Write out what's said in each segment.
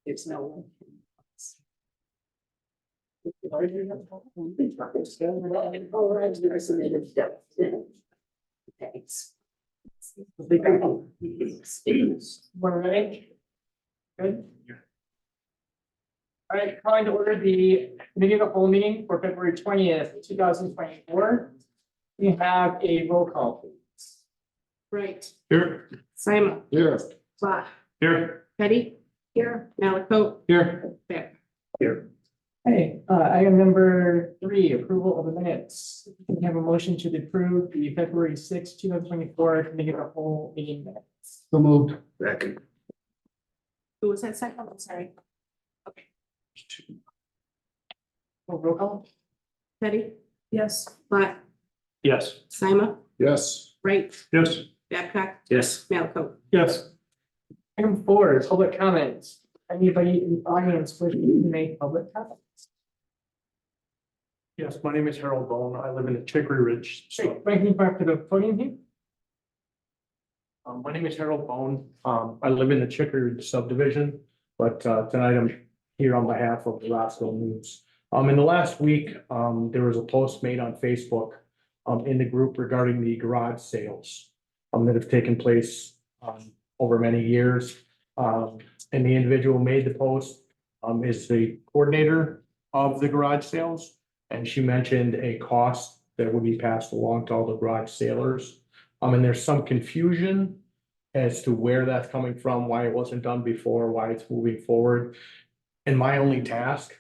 There's no one. Thanks. We're ready? Good. All right, calling to order the committee of the whole meeting for February 20th, 2024. We have a roll call, please. Right. Here. Simon. Here. Black. Here. Petty. Here. Malaco. Here. There. Here. Hey, item number 3, approval of the minutes. We have a motion to approve the February 6th, 2024 committee of the whole meeting minutes. So moved. Second. Who was that second? I'm sorry. Roll call? Petty. Yes. Black. Yes. Simon. Yes. Right. Yes. Babcock. Yes. Malaco. Yes. Item 4 is public comments. Anybody in the audience wishing to make public comments? Yes, my name is Harold Bone. I live in the Chicory Ridge. Great, can you back to the podium here? My name is Harold Bone. I live in the Chicory Ridge subdivision, but tonight I'm here on behalf of the Roscoe News. In the last week, there was a post made on Facebook in the group regarding the garage sales that have taken place over many years. And the individual who made the post is the coordinator of the garage sales. And she mentioned a cost that would be passed along to all the garage sailors. And there's some confusion as to where that's coming from, why it wasn't done before, why it's moving forward. And my only task,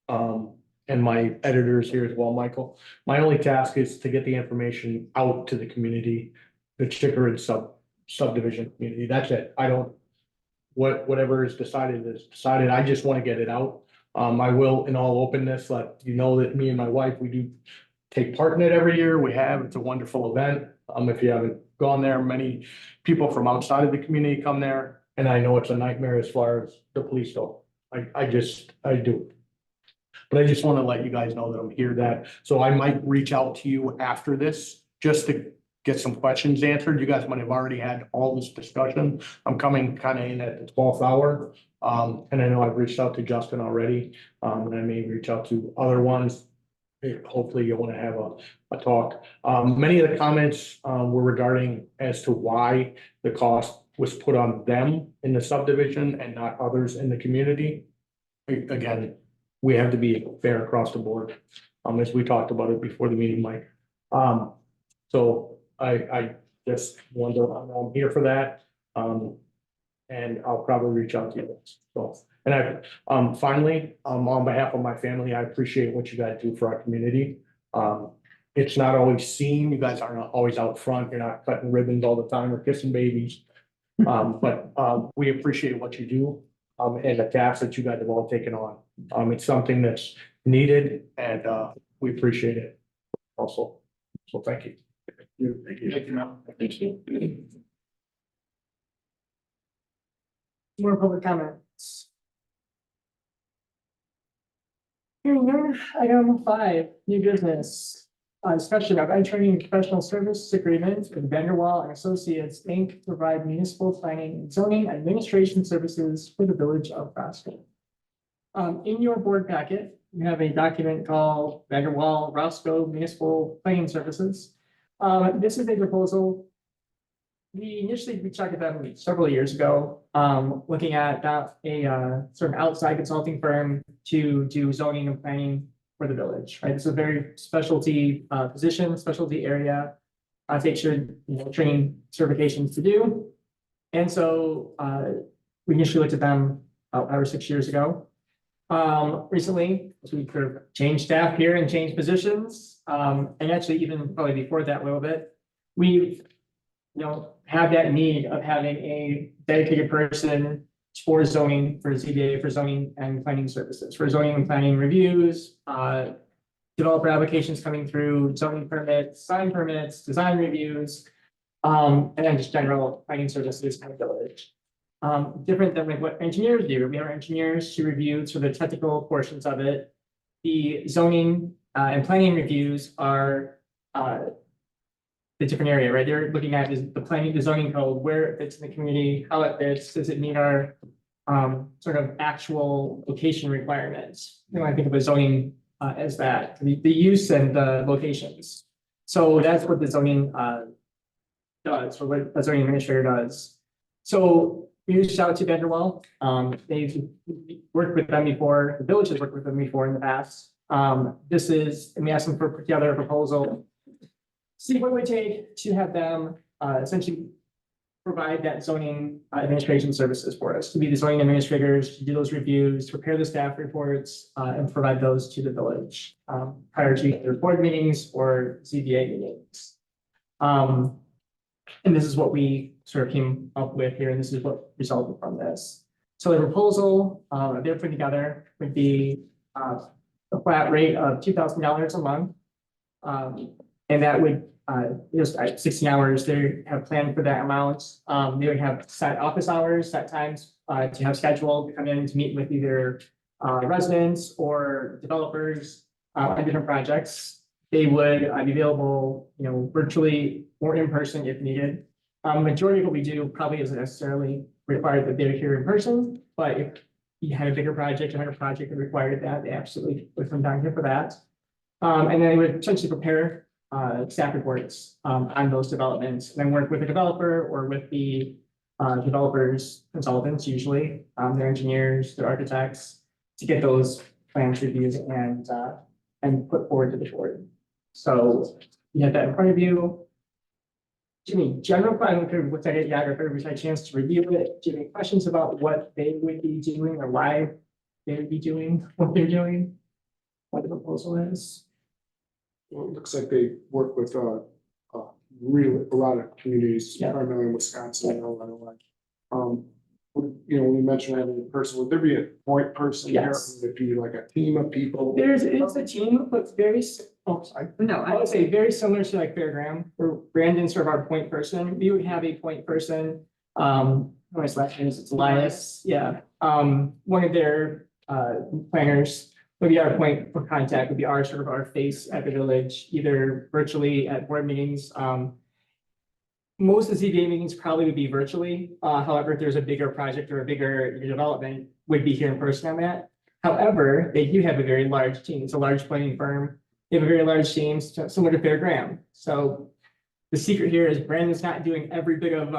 and my editors here as well, Michael, my only task is to get the information out to the community, the Chicory subdivision community. That's it. I don't, whatever is decided is decided. I just want to get it out. I will, in all openness, let you know that me and my wife, we do take part in it every year. We have, it's a wonderful event. If you haven't gone there, many people from outside of the community come there. And I know it's a nightmare as far as the police go. I do. But I just want to let you guys know that I'm here that, so I might reach out to you after this, just to get some questions answered. You guys might have already had all this discussion. I'm coming kind of in at the 12th hour. And I know I've reached out to Justin already, and I may reach out to other ones. Hopefully you'll want to have a talk. Many of the comments were regarding as to why the cost was put on them in the subdivision and not others in the community. Again, we have to be fair across the board, as we talked about it before the meeting, Mike. So I just wanted to, I'm here for that. And I'll probably reach out to you. So, and finally, on behalf of my family, I appreciate what you guys do for our community. It's not always seen. You guys aren't always out front. You're not cutting ribbons all the time or kissing babies. But we appreciate what you do, and the task that you guys have all taken on. It's something that's needed, and we appreciate it also. So thank you. Thank you. Thank you. More public comments. Hearing none, item 5, new business. Discussion of entering professional service agreement with Vanderwall and Associates, Inc. to provide municipal planning and zoning administration services for the village of Roscoe. In your board packet, you have a document called Vanderwall Roscoe Municipal Planning Services. This is a proposal. We initially reached out to them several years ago, looking at a sort of outside consulting firm to do zoning and planning for the village, right? It's a very specialty position, specialty area. Takes your training certifications to do. And so we initially looked at them about 5 or 6 years ago. Recently, as we sort of changed staff here and changed positions, and actually even probably before that a little bit, we've have that need of having a dedicated person for zoning, for ZBA, for zoning and planning services, for zoning and planning reviews, developer applications coming through, zoning permits, sign permits, design reviews, and then just general planning services in the village. Different than like what engineers do. We have our engineers to review sort of the technical portions of it. The zoning and planning reviews are the different area, right? They're looking at is the planning, the zoning code, where it fits in the community, how it fits, does it meet our sort of actual location requirements. You know, I think of a zoning as that, the use and the locations. So that's what the zoning does, or what a zoning administrator does. So we reached out to Vanderwall. They've worked with them before, the village has worked with them before in the past. This is, and we asked them to put together a proposal. See what it would take to have them essentially provide that zoning administration services for us, to be the zoning administrators, to do those reviews, to prepare the staff reports, and provide those to the village prior to either board meetings or ZBA meetings. And this is what we sort of came up with here, and this is what resulted from this. So the proposal they're putting together would be a flat rate of $2,000 a month. And that would just 16 hours, they have planned for that amount. They would have set office hours, set times to have scheduled to come in to meet with either residents or developers on different projects. They would be available, you know, virtually or in person if needed. Majority of what we do probably isn't necessarily required that they're here in person, but if you had a bigger project, a project that required that, they absolutely would come down here for that. And then they would essentially prepare staff reports on those developments, and then work with the developer or with the developers consultants, usually their engineers, their architects, to get those plans reviewed and put forward to the board. So you have that in front of you. Jimmy, general plan, what's I yeah, if everybody's had a chance to review it. Do you have any questions about what they would be doing or why they would be doing what they're doing? What the proposal is? Well, it looks like they work with really a lot of communities, Yeah. primarily in Wisconsin and Illinois. You know, when you mentioned having a person, would there be a point person there? Yes. Would it be like a team of people? It's a team, but very, oh, sorry. No, I would say very similar to like Fairground, where Brandon's sort of our point person. We would have a point person. What his last name is, it's Elias. Yeah. One of their planners would be our point for contact, would be our sort of our face at the village, either virtually at board meetings. Most of the ZBA meetings probably would be virtually. However, if there's a bigger project or a bigger development, would be here in person on that. However, they do have a very large team. It's a large planning firm. They have a very large team, similar to Fairground. So the secret here is Brandon's not doing every bit of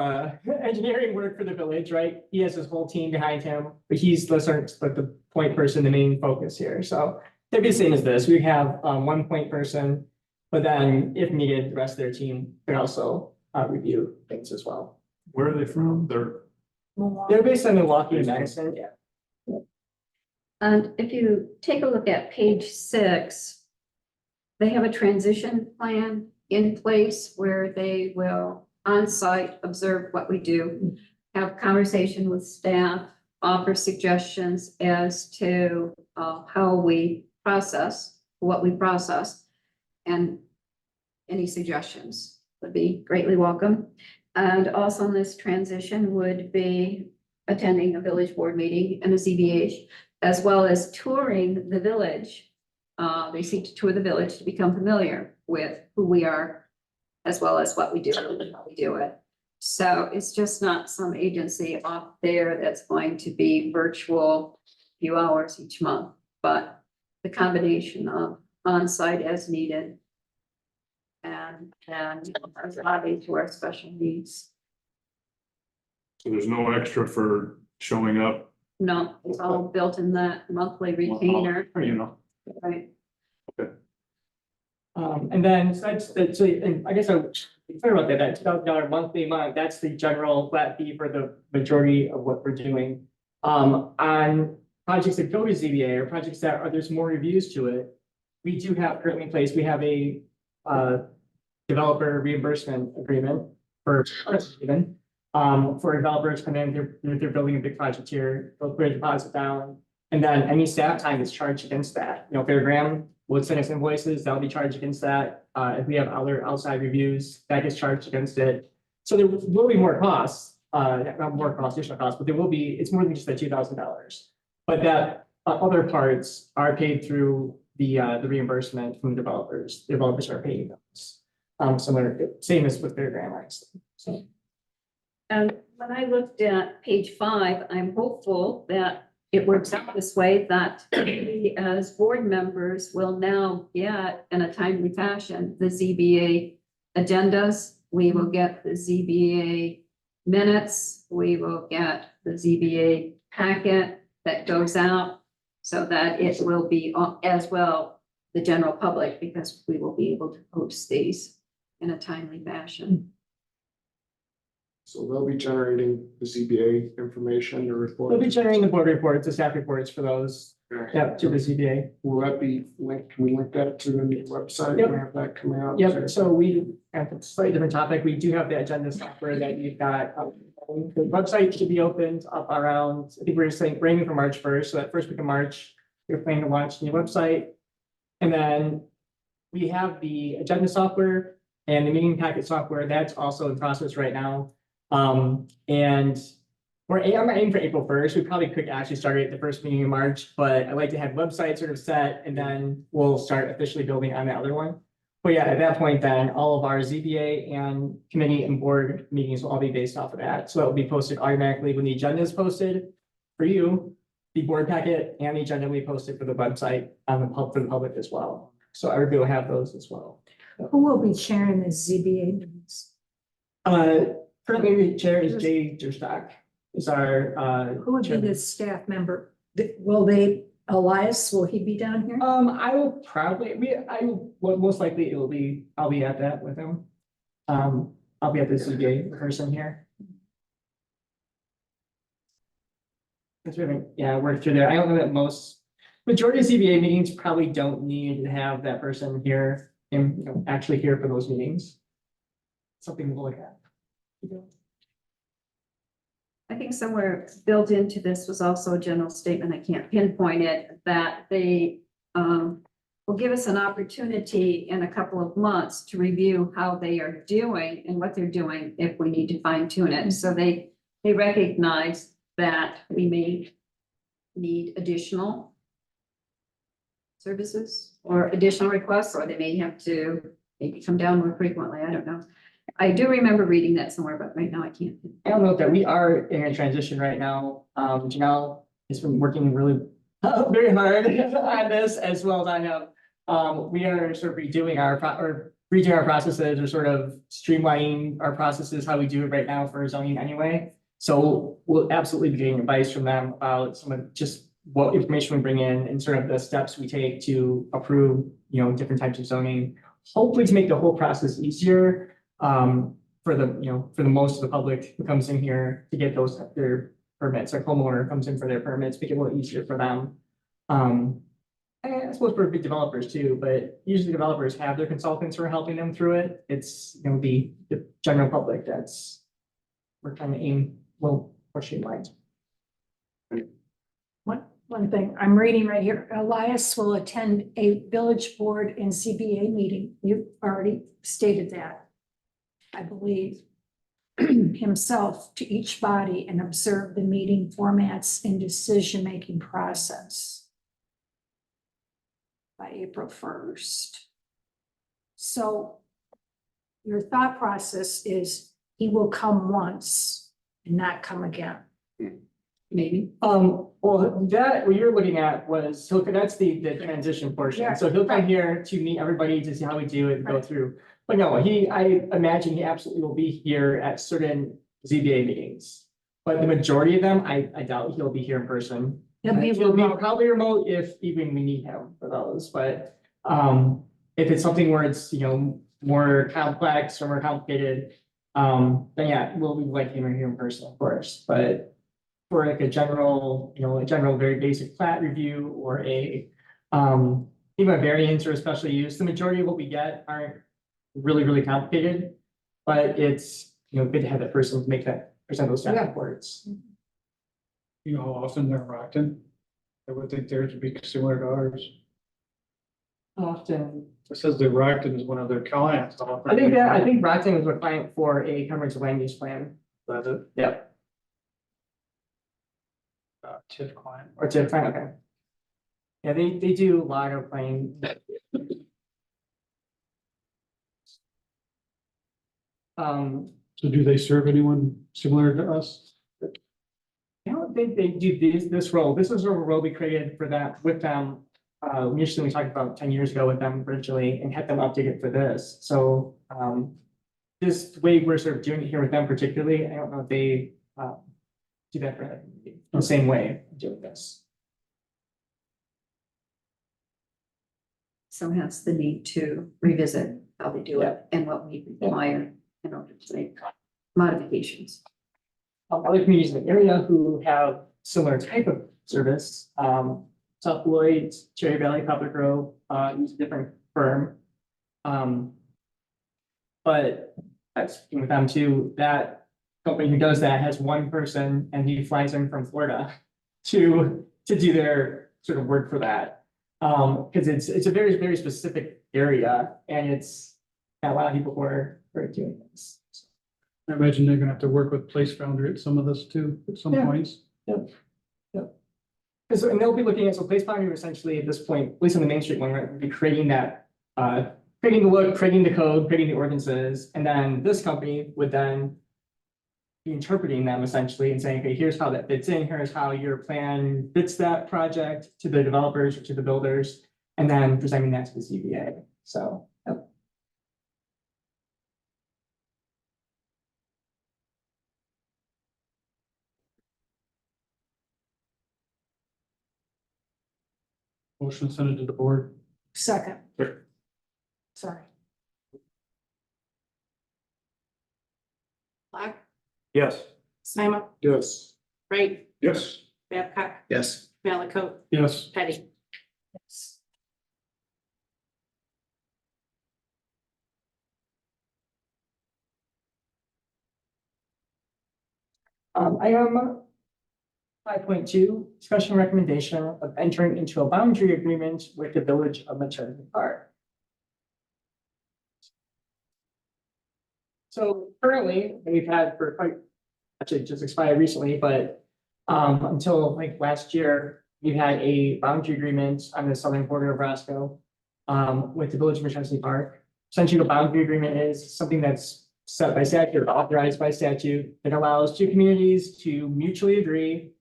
engineering work for the village, right? He has his whole team behind him, but he's the point person, the main focus here. So they'd be the same as this. We have one point person, but then if needed, the rest of their team could also review things as well. Where are they from? They're based in Milwaukee, Madison, yeah. And if you take a look at page 6, they have a transition plan in place where they will on-site observe what we do, have conversation with staff, offer suggestions as to how we process what we process, and any suggestions would be greatly welcome. And also in this transition would be attending a village board meeting and a ZBA, as well as touring the village. They seek to tour the village to become familiar with who we are, as well as what we do and how we do it. So it's just not some agency off there that's going to be virtual few hours each month, but the combination of on-site as needed and responding to our special needs. So there's no extra for showing up, No, it's all built in that monthly retainer, you know? right? And then so and I guess I'm clear about that $2,000 monthly amount, that's the general flat fee for the majority of what we're doing. On projects that go to ZBA or projects that there's more reviews to it, we do have currently in place, we have a developer reimbursement agreement for developers come in, they're building a big project here, they'll put a deposit down, and then any staff time is charged against that. You know, Fairground will send us invoices, that'll be charged against that. If we have other outside reviews, that gets charged against it. So there will be more costs, not more costs, additional costs, but there will be, it's more than just the $2,000. But that other parts are paid through the reimbursement from developers. Developers are paying those. Similar, same as with Fairground, honestly. So. And when I looked at page 5, I'm hopeful that it works out this way, that we as board members will now get in a timely fashion, the ZBA agendas. We will get the ZBA minutes. We will get the ZBA packet that goes out so that it will be as well the general public, because we will be able to post these in a timely fashion. So they'll be generating the ZBA information or report. We'll be generating the board reports, the staff reports for those, Okay. yep, to the ZBA. Will that be linked, can we link that to the new website? Yep. We have that coming out. Yep, so we, at a slightly different topic, we do have the agenda software that you've got. The website should be opened up around, I think we're saying, aiming for March 1st, so that first week of March, we're planning to launch the new website. And then we have the agenda software and the meeting packet software, that's also in process right now. And I'm aiming for April 1st. We probably could actually start it at the first meeting in March, but I like to have website sort of set and then we'll start officially building on the other one. But yeah, at that point, then all of our ZBA and committee and board meetings will all be based off of that. So that will be posted automatically when the agenda is posted for you. The board packet and the agenda will be posted for the website on the for the public as well. So everybody will have those as well. Who will be chairing the ZBA meetings? Currently the chair is Jay Derstock, is our Who would be chairman. the staff member? Will they, Elias, will he be down here? I will probably, most likely it will be, I'll be at that with him. I'll be at the ZBA person here. That's really, yeah, work through there. I don't know that majority of ZBA meetings probably don't need to have that person here and, actually here for those meetings. Something we'll look at. I think somewhere built into this was also a general statement, I can't pinpoint it, that they will give us an opportunity in a couple of months to review how they are doing and what they're doing if we need to fine tune it. So they recognize that we may need additional services or additional requests, or they may have to maybe come down more frequently. I don't know. I do remember reading that somewhere, but right now I can't. I don't know that we are in a transition right now. Janelle has been working really very hard on this as well as I have. We are sort of redoing our processes or sort of streamlining our processes, how we do it right now for zoning anyway. So we'll absolutely be getting advice from them about some of just what information we bring in and sort of the steps we take to approve, different types of zoning, hopefully to make the whole process easier. For the most of the public who comes in here to get their permits, like homeowner comes in for their permits, make it a little easier for them. And I suppose for big developers too, but usually developers have their consultants who are helping them through it. It's the general public we're trying to aim, more streamlined. One thing, I'm reading right here, Elias will attend a village board and ZBA meeting. You've already stated that. I believe himself to each body and observe the meeting formats and decision-making process by April 1st. So your thought process is he will come once and not come again. Maybe. Well, what you're looking at was, that's the transition portion. Yeah, So he'll come right. here to meet everybody to see how we do it and go Right. through. But no, I imagine he absolutely will be here at certain ZBA meetings. But the majority of them, I doubt he'll be here in person. He'll be He'll be remote. probably remote if even we need him for those, but if it's something where it's, more complex or more complicated, then yeah, we'll be like him here in person, of course, but for like a general, very basic plat review or even a variance or a special use, the majority of what we get aren't really, really complicated, but it's, good to have that person to present those staff reports. You know how often they're Rockton? I would think theirs would be similar to ours. Often, It says that Rockton is one of their clients. I think Brockton was a client for a comprehensive land use plan. That's it, Yep. TIF client. Or TIF plan, okay. Yeah, they do a lot of planning. So do they serve anyone similar to us? I don't think they do this role. This is a role we created for that with them. Initially, we talked about 10 years ago with them originally and had them update it for this. So, this way we're sort of doing it here with them particularly, I don't know if they, do that for the same way of doing this. So hence the need to revisit how they do it and what we require in order to make modifications. Other communities in the area who have similar type of service, South Lloyd, Cherry Valley, Poplar Grove, use a different firm. But I've spoken with them too, that company who does that has one person and he flies in from Florida to do their sort of work for that. Because it's a very, very specific area and it's got a lot of people who are doing this. I imagine they're gonna have to work with Place Foundry at some of this too, at some Yeah. points. Because, and they'll be looking at, so Place Foundry essentially at this point, at least on the Main Street one, right, would be creating that, creating the look, creating the code, creating the ordinances, and then this company would then be interpreting them essentially and saying, okay, here's how that fits in, here's how your plan fits that project to the developers or to the builders, and then presenting that to the CBA. So, yep. Motion sent it to the board. Second. Sure. Sorry. Black, Yes. Simon, Yes. Wright, Yes. Babcock, Yes. Malaco, Yes. Petty. Yes. Item 5.2, discussion recommendation of entering into a boundary agreement with the village of Maternity Park. So currently, we've had for quite, actually just expired recently, but until like last year, we've had a boundary agreement on the southern border of Roscoe with the village of Maternity Park. Essentially, the boundary agreement is something that's set by statute or authorized by statute that allows two communities to mutually agree.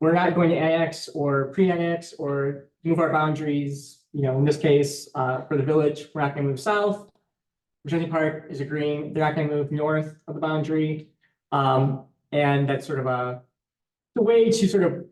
We're not going to annex or pre-annex or move our boundaries. You know, in this case, for the village, we're not going to move south. Virginia Park is agreeing they're not going to move north of the boundary. And that's sort of the way to sort of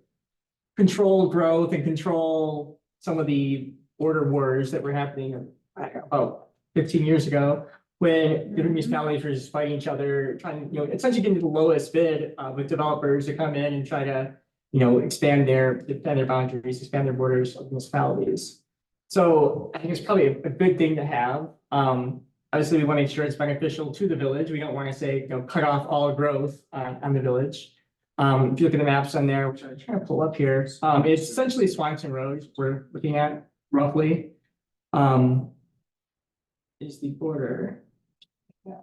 control growth and control some of the border wars that were happening about 15 years ago when different municipalities were just fighting each other, trying to, essentially getting the lowest bid with developers to come in and try to, expand their boundaries, expand their borders of municipalities. So I think it's probably a good thing to have. Obviously, we want to ensure it's beneficial to the village. We don't want to say, cut off all growth on the village. If you look at the maps on there, which I'm trying to pull up here, it's essentially Swanson Road we're looking at roughly. Is the border. Yeah.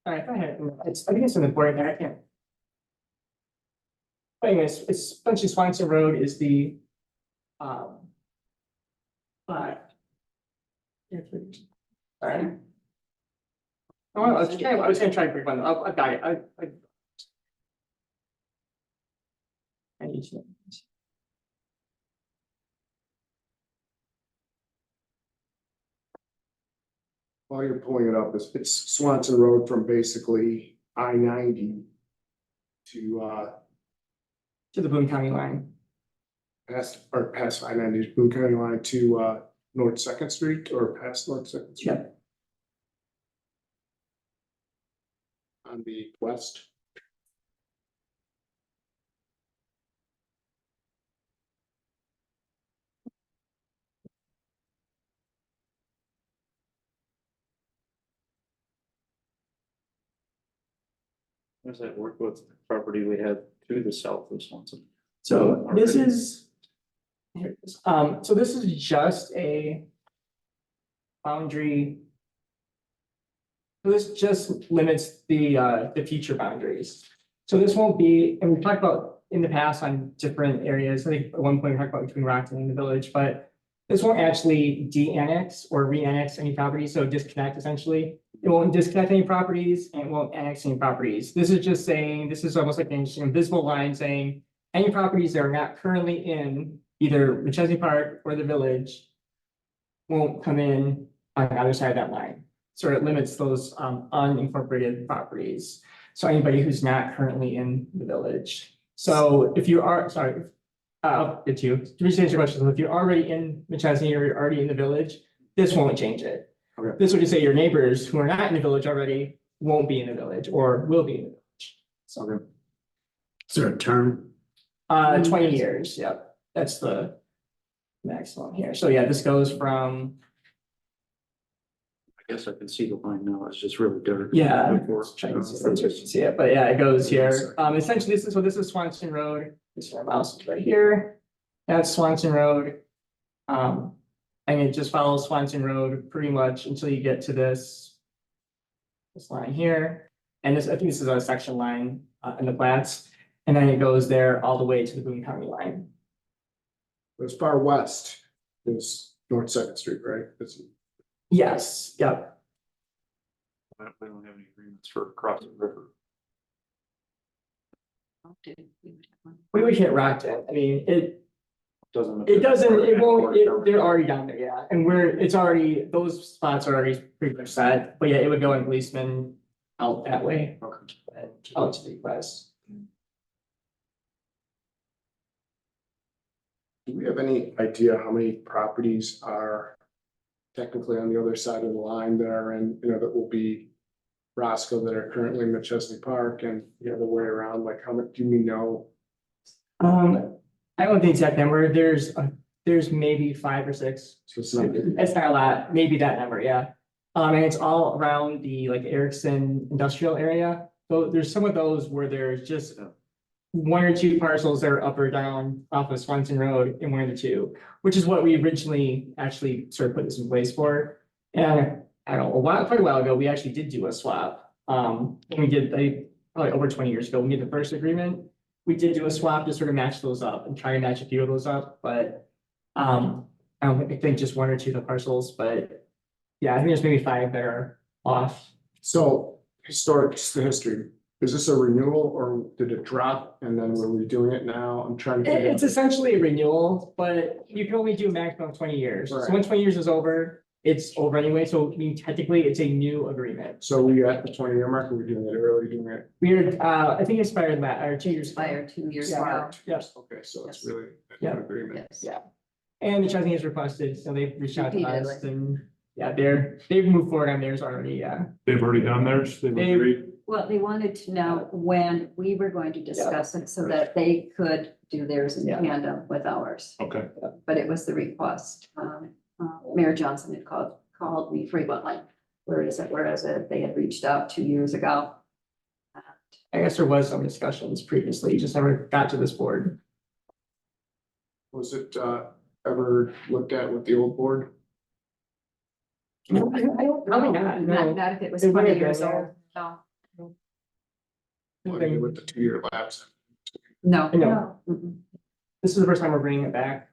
All right, go ahead. I think it's in the border there. I can't. But anyways, it's essentially Swanson Road is the but. All right. Oh, I was gonna try to break one. I've got it. I need to. While you're pulling it up, it's Swanson Road from basically I-90 to To the Boone County line. past I-90, Boone County line to North Second Street or past North Second Street. Yep. On the west. does that work with the property we have to the south of Swanson? So this is. Here it is. So this is just a boundary. So this just limits the future boundaries. So this won't be, and we've talked about in the past on different areas, I think at one point we talked about between Rockton and the village, but this won't actually de-annex or re-annex any properties, so disconnect essentially. It won't disconnect any properties and it won't annex any properties. This is just saying, this is almost like an invisible line saying any properties that are not currently in either McChesney Park or the village won't come in on the other side of that line. So it limits those unincorporated properties. So anybody who's not currently in the village. So if you are, sorry, I'll get to you. To answer your question, if you're already in McChesney or you're already in the village, this won't change it. Okay. This would just say your neighbors who are not in the village already won't be in the village or will be in the village. Okay. Is there a term? 20 years, yep, that's the maximum here. So yeah, this goes from, I guess I can see the line now. It's just really dark. yeah, Before. trying to see it, but yeah, it goes here. Essentially, this is Swanson Road. This is our mouse is right here. That's Swanson Road. And it just follows Swanson Road pretty much until you get to this line here. And this, I think this is a section line in the plats. And then it goes there all the way to the Boone County line. As far west is North Second Street, right? That's Yes, yep. We don't have any agreements for crossing the river. We would hit Rockton. I mean, it Doesn't. it won't, they're already down there, yeah. And it's already, those spots are already pretty much set. But yeah, it would go in policeman out that way. Okay. And out to the west. Do we have any idea how many properties are technically on the other side of the line that are in, that will be Roscoe that are currently in McChesney Park and the other way around? Like how much do we know? I don't know the exact number. There's maybe 5 or 6. So it's not, It's not a lot, maybe that number, yeah. And it's all around the like Erickson industrial area. So there's some of those where there's just 1 or 2 parcels that are up or down off of Swanson Road in 1 of the 2, which is what we originally actually sort of put this in place for. And I don't know, quite a while ago, we actually did do a swap. When we did, probably over 20 years ago, when we did the first agreement, we did do a swap to sort of match those up and try and match a few of those up, but I think just 1 or 2 of the parcels, but yeah, I think there's maybe 5 that are off. so the history, is this a renewal or did it drop and then we're redoing it now? I'm trying to figure It's essentially a renewal, but you can only do a maximum of 20 years. So Right. when 20 years is over, it's over anyway. So I mean, technically, it's a new agreement. So we at the 20-year mark, or we're doing it early, doing it? We're, I think it expired or 2 years. ago. Expire 2 years Yeah. ago. Yes. Okay, so it's Yes. really Yeah. an agreement. Yes. Yeah. And the Chesney has requested, so they've reached out to us Repeatedly. and yeah, they've moved forward on theirs already, yeah. They've already done theirs, they've They- agreed. Well, they wanted to know when we were going to discuss it so that they could do theirs in Yeah. tandem with ours. Okay. But it was the request. Mayor Johnson had called me frequently. Whereas they had reached out 2 years ago. I guess there was some discussions previously, just never got to this board. Was it ever looked at with the old board? No, I don't, probably not, no. Not if it was It wouldn't 20 have years been, old. No. Maybe with the 2-year lapse? No. No, Mm-mm. this is the first time we're bringing it back.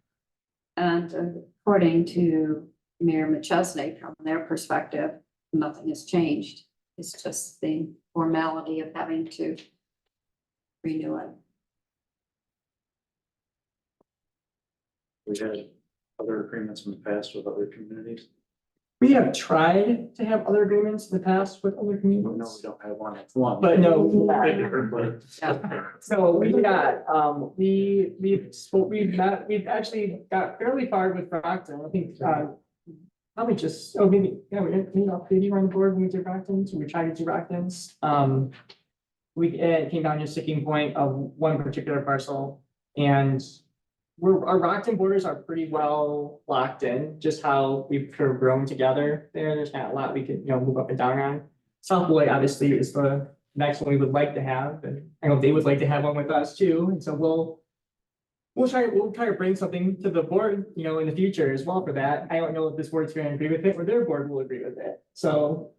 And according to Mayor McChesney, from their perspective, nothing has changed. It's just the formality of having to renew it. We had other agreements in the past with other communities. We have tried to have other agreements in the past with other No, we communities. don't have one. It's one. But no, Yeah. so we've got, we've actually got fairly far with Brockton, I think, probably just, maybe, yeah, maybe we're on board when we did Brockton, so we tried to do Brockton's. It came down to a sticking point of one particular parcel, and our Rockton borders are pretty well locked in, just how we've grown together there. There's not a lot we could, move up and down on. South Boy obviously is the next one we would like to have, and I know they would like to have one with us too, and so we'll try to bring something to the board, in the future as well for that. I don't know if this board's gonna agree with it or their board will agree with it, so.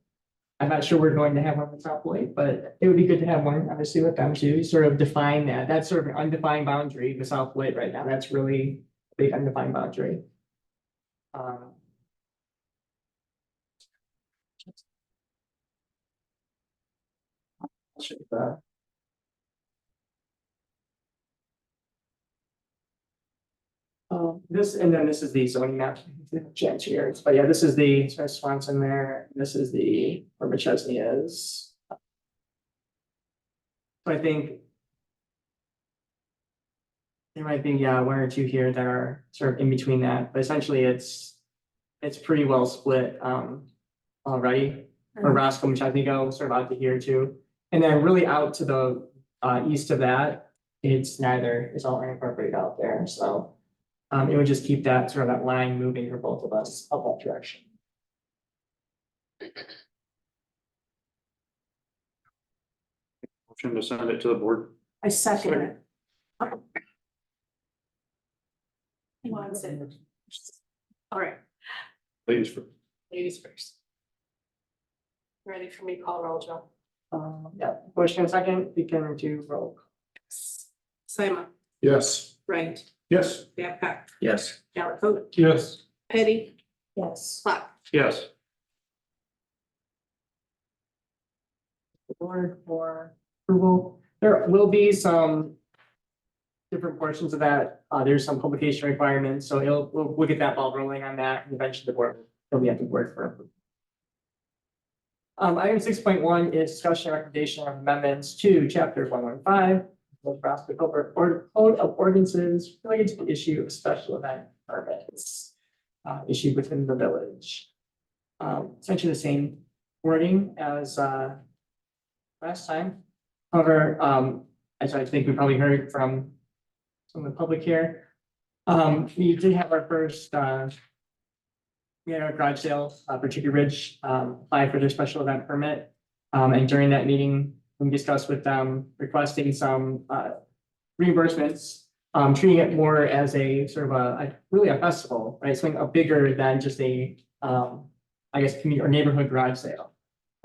I'm not sure we're going to have one with South Point, but it would be good to have one, obviously, with them too, sort of define that. That's sort of an undefined boundary, the South Point right now. That's really a big undefined boundary. I'll show you the- this, and then this is the zoning map, change here, but yeah, this is the sort of Swanson there, this is where McChesney is. So I think. There might be, one or two here that are sort of in between that, but essentially it's pretty well split, already. Or Roscoe, McChesney go sort of out to here too, and then really out to the, east of that, it's neither, it's all unincorporated out there, so. It would just keep that sort of that line moving for both of us up that direction. Motion to send it to the board. I second it. Who wants it? All right, Ladies first. ladies first. Ready for me to call roll, Joe? Yeah, motion and second, we can do roll. Simon, Yes. Wright, Yes. Babcock, Yes. Galafoot, Yes. Petty, Yes. Swat. Yes. Board for approval. There will be some different portions of that. There's some publication requirements, so we'll get that ball rolling on that, and eventually the board will be at the board for approval. Item 6.1 is discussion and recommendation of amendments to chapter 115. Of Roscoe Code of Ordinances related to the issue of special event permits issued within the village. Essentially the same wording as last time. However, as I think we probably heard from some of the public here, we did have our first we had our garage sale for Chicky Ridge apply for their special event permit. And during that meeting, we discussed with them requesting some reimbursements, treating it more as a sort of really a festival, right? Something bigger than just a I guess community or neighborhood garage sale,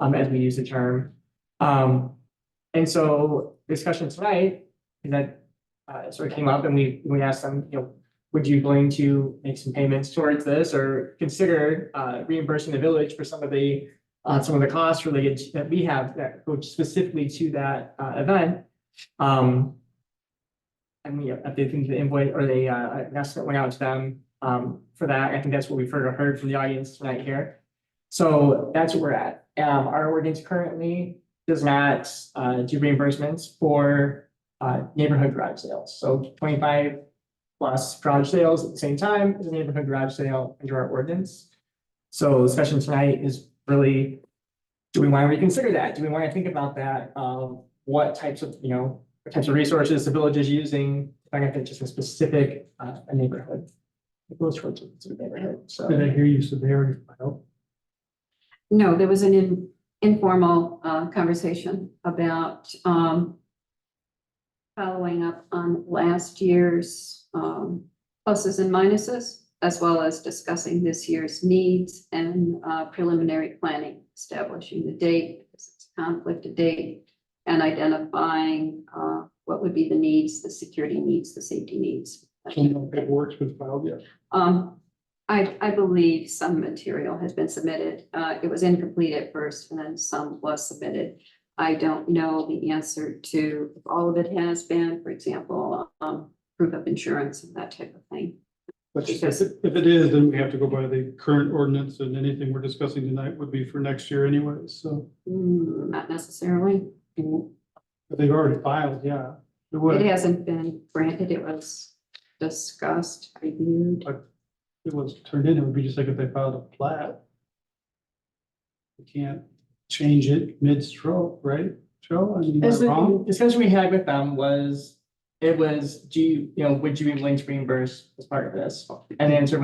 as we use the term. And so discussion tonight is that sort of came up, and we asked them, would you be willing to make some payments towards this or consider reimbursing the village for some of the costs related that we have that go specifically to that event. And we updated the invoice or the estimate went out to them for that. I think that's what we've heard from the audience tonight here. So that's where we're at. Our ordinance currently does not do reimbursements for neighborhood garage sales. So 25 plus garage sales at the same time as a neighborhood garage sale under our ordinance. So the discussion tonight is really, do we want to reconsider that? Do we want to think about that? What types of resources the village is using to benefit just a specific a neighborhood? It goes towards a neighborhood. So Did I hear you said they already filed? No, there was an informal conversation about following up on last year's pluses and minuses, as well as discussing this year's needs and preliminary planning, establishing the date, because it's a conflicted date, and identifying what would be the needs, the security needs, the safety needs. So no paperwork's been filed yet? I believe some material has been submitted. It was incomplete at first, and then some was submitted. I don't know the answer to if all of it has been, for example, proof of insurance and that type of thing. But if it is, then we have to go by the current ordinance, and anything we're discussing tonight would be for next year anyway, so. Not necessarily. But they've already filed, yeah. It It would, hasn't been granted. It was discussed, reviewed. it was turned in, it would be just like if they filed a plat. You can't change it mid-stroke, right, Joe? I mean, as am I wrong? the discussion we had with them was, would you be willing to reimburse as part of this? And the answer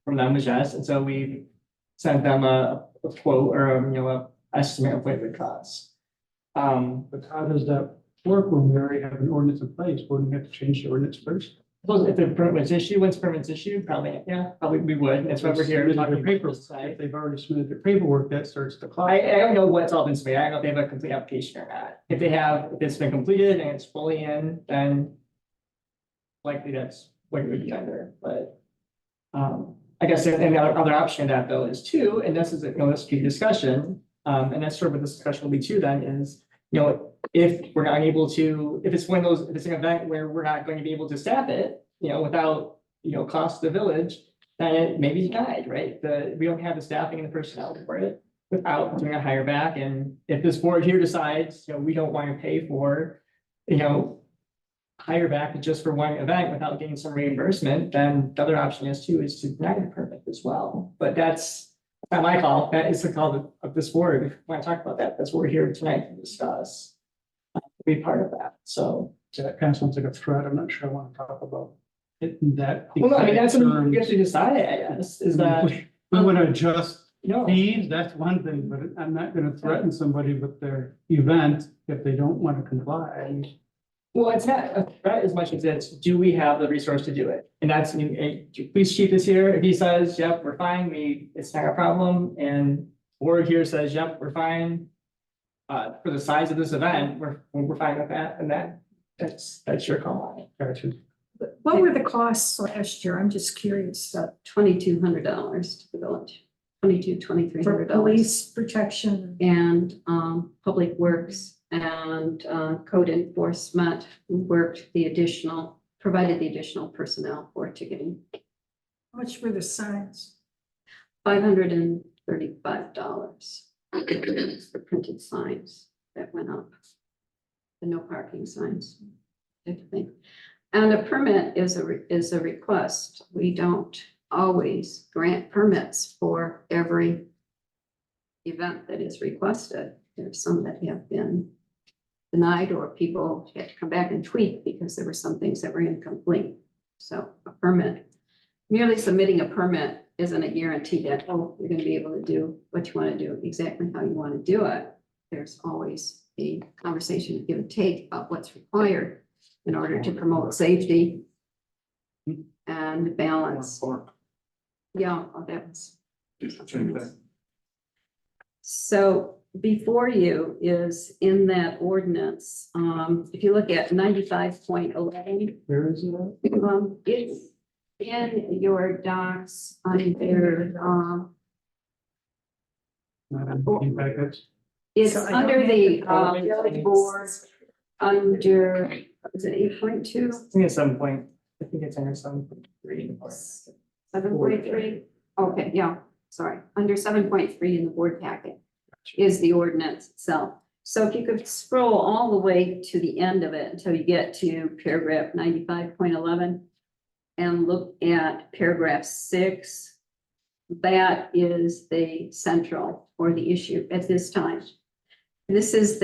from them was yes. And so we sent them a quote or a estimate of what it would cost. But how does that work when we already have an ordinance in place? Wouldn't we have to change the ordinance first? Suppose if the permit was issued, once permit's issued, probably, yeah, probably we would. That's why we're here Submitted talking their about paper. this side. If they've already submitted their paperwork, that starts the clock. I don't know what's all been submitted. I don't know if they have a complete application or not. If they have, if it's been completed and it's fully in, then likely that's what it would be under, but I guess, and the other option of that though is too, and this is, this key discussion, and that's sort of what this discussion will be too then is, if we're not able to, if it's one of those, if it's an event where we're not going to be able to staff it, without, cost to the village, then it may be denied, right? We don't have the staffing and the personnel for it without doing a hire back. And if this board here decides, we don't want to pay for, hire back just for one event without getting some reimbursement, then the other option is to deny the permit as well. But that's not my call. That is the call of this board. If you want to talk about that, that's what we're here tonight to discuss. Be part of that. So. That kind of sounds like a threat. I'm not sure I want to talk about it in that. Well, no, I mean, that's what terms. you have to decide, I guess, is that, We would adjust no, fees, that's one thing, but I'm not gonna threaten somebody with their event if they don't want to comply. well, it's not a threat as much as it's, do we have the resource to do it? And that's, police chief is here, if he says, yep, we're fine, it's not a problem, and board here says, yep, we're fine. For the size of this event, we're fine with that, and that's your call. Gotcha. What were the costs last year? I'm just curious. $2,200 to the village, $2,300 For police protection. And public works and code enforcement provided the additional personnel for ticketing, How much were the signs? $535 for printed signs that went up. The no parking signs, I think. And a permit is a request. We don't always grant permits for every event that is requested. There's some that have been denied, or people had to come back and tweak because there were some things that were incomplete. So a permit, merely submitting a permit isn't a guarantee that, oh, you're going to be able to do what you want to do exactly how you want to do it. There's always a conversation, give and take about what's required in order to promote safety and balance. Yeah, oh, that was. So before you is in that ordinance, if you look at 95.11, Where is it at? it's in your docs under, Not on the packets. it's So I don't under have the the village board, under, is it 8.2? I think it's 7 I think it's under 7.3. 7.3? Okay, yeah, sorry, under 7.3 in the board packet is the ordinance itself. So if you could scroll all the way to the end of it until you get to paragraph 95.11 and look at paragraph 6, that is the central or the issue at this time. This is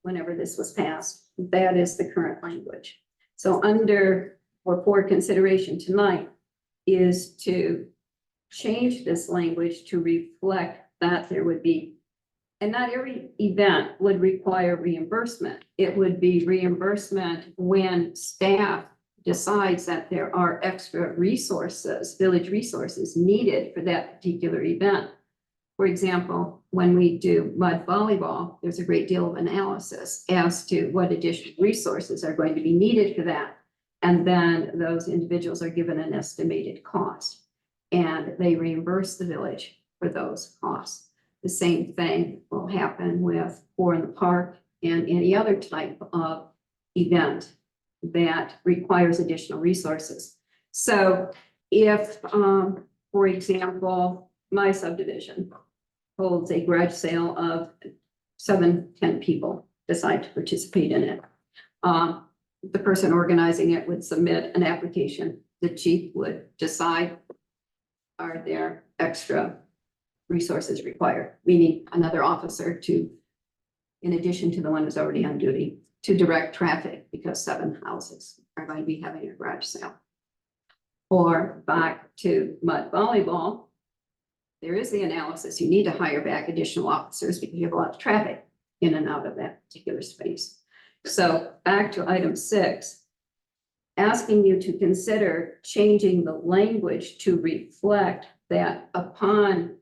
whenever this was passed, that is the current language. So under or for consideration tonight is to change this language to reflect that there would be, and not every event would require reimbursement. It would be reimbursement when staff decides that there are extra resources, village resources needed for that particular event. For example, when we do mud volleyball, there's a great deal of analysis as to what additional resources are going to be needed for that. And then those individuals are given an estimated cost, and they reimburse the village for those costs. The same thing will happen with Pour in the Park and any other type of event that requires additional resources. So if, for example, my subdivision holds a garage sale of 7-10 people decide to participate in it. The person organizing it would submit an application. The chief would decide, are there extra resources required? Meaning another officer to, in addition to the one who's already on duty, to direct traffic because 7 houses are going to be having a garage sale. Or back to mud volleyball, there is the analysis. You need to hire back additional officers because you have a lot of traffic. in and out of that particular space. So back to item 6, asking you to consider changing the language to reflect that upon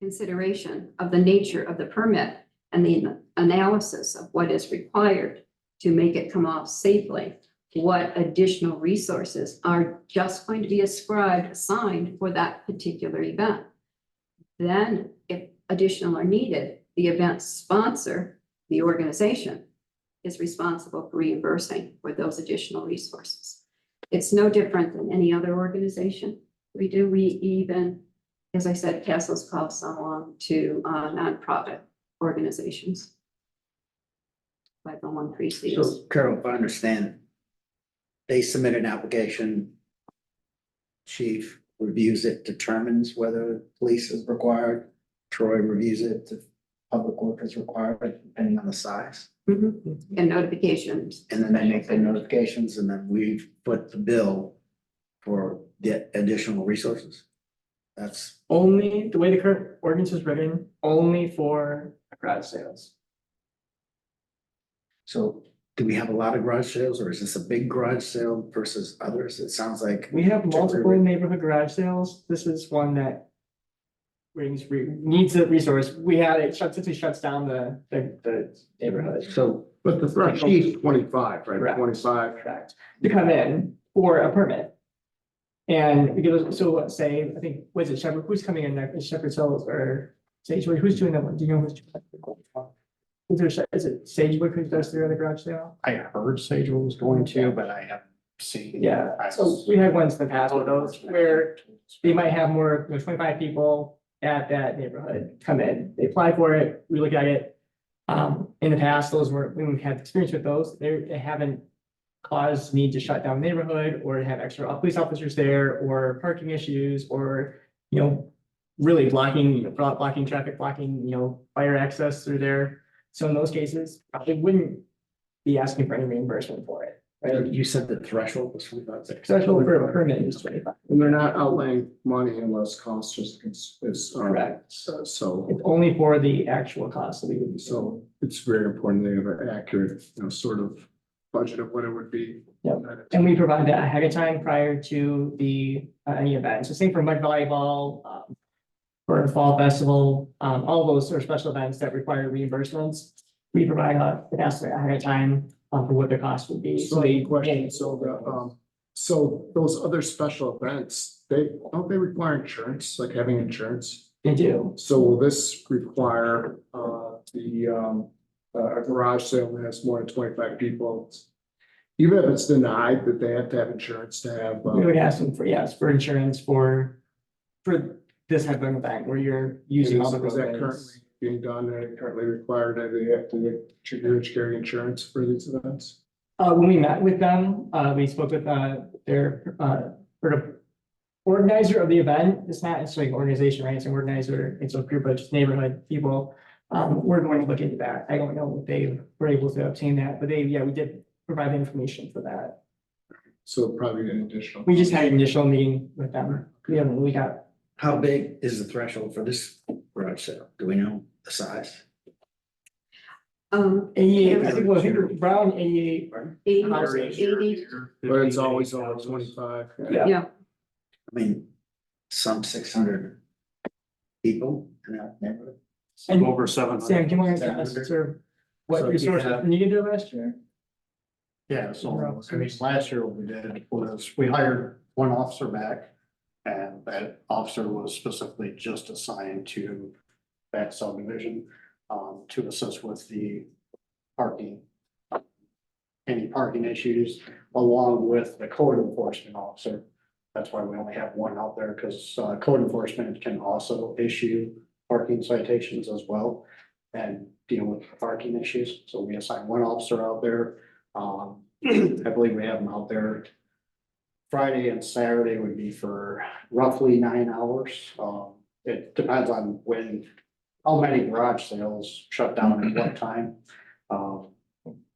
consideration of the nature of the permit and the analysis of what is required to make it come off safely, what additional resources are just going to be assigned for that particular event. Then, if additional are needed, the event sponsor, the organization, is responsible for reimbursing for those additional resources. It's no different than any other organization we do. We even, as I said, Castle's called some along to nonprofit organizations. 501(c)(3)s. So Carol, if I understand, they submit an application. Chief reviews it, determines whether police is required. Troy reviews it, if public work is required, depending on the size. Mhm. And notifications. And then they make their notifications and then we put the bill for the additional resources. That's, Only, the way the current ordinance is written, only for garage sales. so do we have a lot of garage sales or is this a big garage sale versus others? It sounds like. We have multiple neighborhood garage sales. This is one that needs a resource. We had it simply shuts down the neighborhood. So, But the threshold is 25, right? Correct. 25. Correct. To come in for a permit. And we get, so let's say, I think, was it Shepherd, who's coming in next, Shepherd Hills or Sagewood, who's doing that one? Do you know who's? Is it Sagewood who does their other garage sale? I heard Sagewood was going to, but I haven't seen. Yeah, so we had ones in the past with those where they might have more, 25 people at that neighborhood come in, they apply for it, we look at it. In the past, those were, when we've had experience with those, they haven't caused me to shut down the neighborhood or to have extra police officers there or parking issues or, really blocking traffic, blocking, fire access through there. So in those cases, probably wouldn't be asking for any reimbursement for it. Right? you said the threshold was 25. Threshold for a permit is 25. And they're not outlaying money unless cost just is. Correct. So, It's only for the actual cost that we would be. so it's very important they have an accurate, sort of budget of what it would be. Yep. And we provide that ahead of time prior to the, any event. So same for mud volleyball, for a fall festival, all those are special events that require reimbursements. We provide an estimate ahead of time, for what the cost would be. So the question, so those other special events, don't they require insurance, like having insurance? They do. So will this require, a garage sale that has more than 25 people? Even if it's denied, that they have to have insurance to have. We would ask them for, yes, for insurance for this type of event where you're using all the Is that roadways. currently being done, currently required, that they have to carry insurance for these events? When we met with them, we spoke with, their, sort of organizer of the event. It's not necessarily an organization, right? It's an organizer, it's a group of just neighborhood people. We're going to look into that. I don't know if they were able to obtain that, but we did provide the information for that. So probably an additional. We just had an initial meeting with them. We haven't really got, How big is the threshold for this garage sale? Do we know the size? 88, I think, Brown 88. 80. But it's always over 25. Yeah. Yeah, I mean, some 600 people in that neighborhood. And Over 700. Sam, do you want to ask sir, what So if you resources, have- when you did it last year? Yeah, so, I mean, last year what we did was we hired one officer back. And that officer was specifically just assigned to that subdivision, to assist with the parking. Any parking issues, along with the code enforcement officer. That's why we only have one out there, because, code enforcement can also issue parking citations as well. And deal with parking issues, so we assign one officer out there. I believe we have them out there. Friday and Saturday would be for roughly 9 hours. It depends on how many garage sales shut down at what time.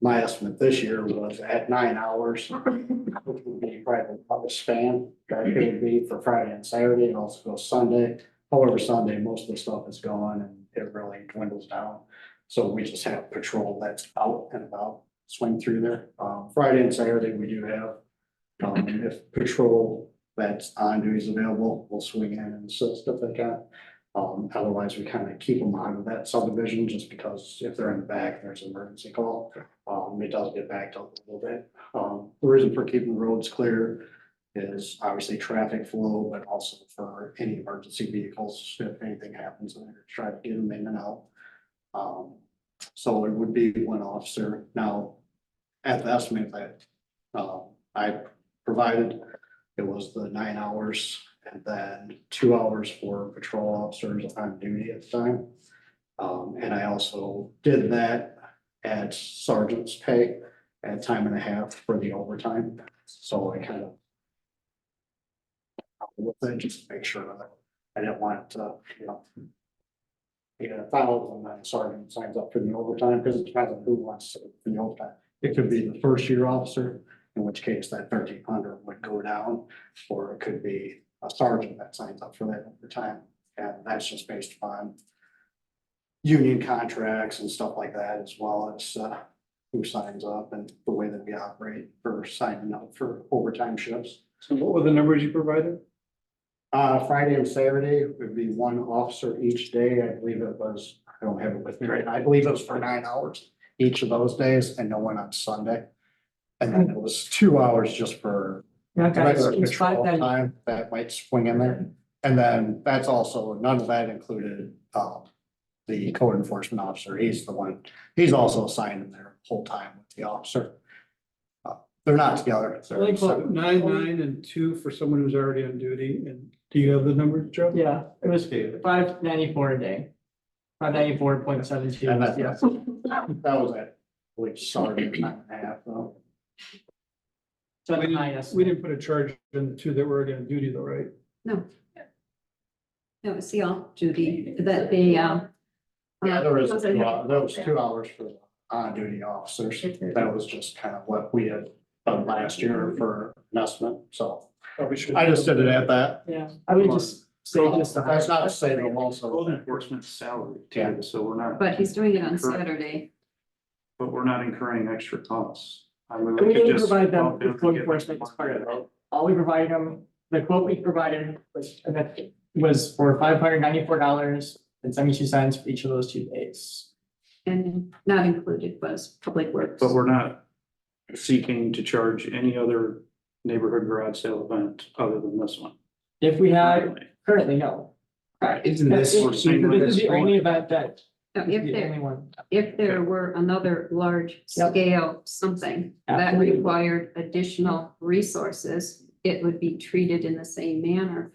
My estimate this year was at 9 hours, which would be probably about the span that it would be for Friday and Saturday, and also goes Sunday. However, Sunday, most of the stuff is gone and it really dwindles down. So we just have patrol that's out and about, swing through there. Friday and Saturday, we do have. If patrol that's on duty is available, we'll swing in and assist if they can. Otherwise, we kind of keep them out of that subdivision just because if they're in the back, there's an emergency call. It does get backed up a little bit. The reason for keeping the roads clear is obviously traffic flow, but also for any emergency vehicles, if anything happens, and they're trying to get them in and out. So it would be one officer. Now, at the estimate that I provided, it was the 9 hours and then 2 hours for patrol officers on duty at the time. And I also did that at sergeant's pay at time and a half for the overtime. So I kind of with it, just to make sure that I didn't want it to, get 1,000 and then sergeant signs up for the overtime, because it depends on who wants to for the overtime. It could be the first year officer, in which case that 1,300 would go down, or it could be a sergeant that signs up for that overtime. And that's just based upon union contracts and stuff like that, as well as who signs up and the way that we operate for signing up for overtime shifts. So what were the numbers you provided? Friday and Saturday would be one officer each day. I believe it was, I don't have it with me right now. I believe it was for 9 hours each of those days and no one on Sunday. And then it was 2 hours just for regular patrol time that might swing in there. And then that's also, none of that included, the code enforcement officer. He's the one, he's also assigned in there whole time with the officer. They're not together. They're Like separate. 9, 9, and 2 for someone who's already on duty. And do you have the numbers, Joe? Yeah, it was $5.94 a day. 594.72, And that- yes. That was it. Which started at 9.5 though. So We the didn't, highest. we didn't put a charge in the 2 that were already on duty though, right? No. No, it's the off duty that they, Yeah, there was 2 hours for the on-duty officers. That was just kind of what we had done last year for an estimate, so. Probably should. I just did it at that. Yeah, I would just say just the That's not to say highest. they'll also. Code enforcement salary too, so we're not. but he's doing it on Correct. Saturday. But we're not incurring extra costs. I mean, We didn't provide them with code enforcement as part of it. All we provided them, the quote we provided was, and that was for $594.72 for each of those 2 days. And not included was Public Works. But we're not seeking to charge any other neighborhood garage sale event other than this one. If we had, currently, no. Isn't this- This is the only event that, Now, this if is the there, only one. if there were another large Yep. scale something that Absolutely. required additional resources, it would be treated in the same manner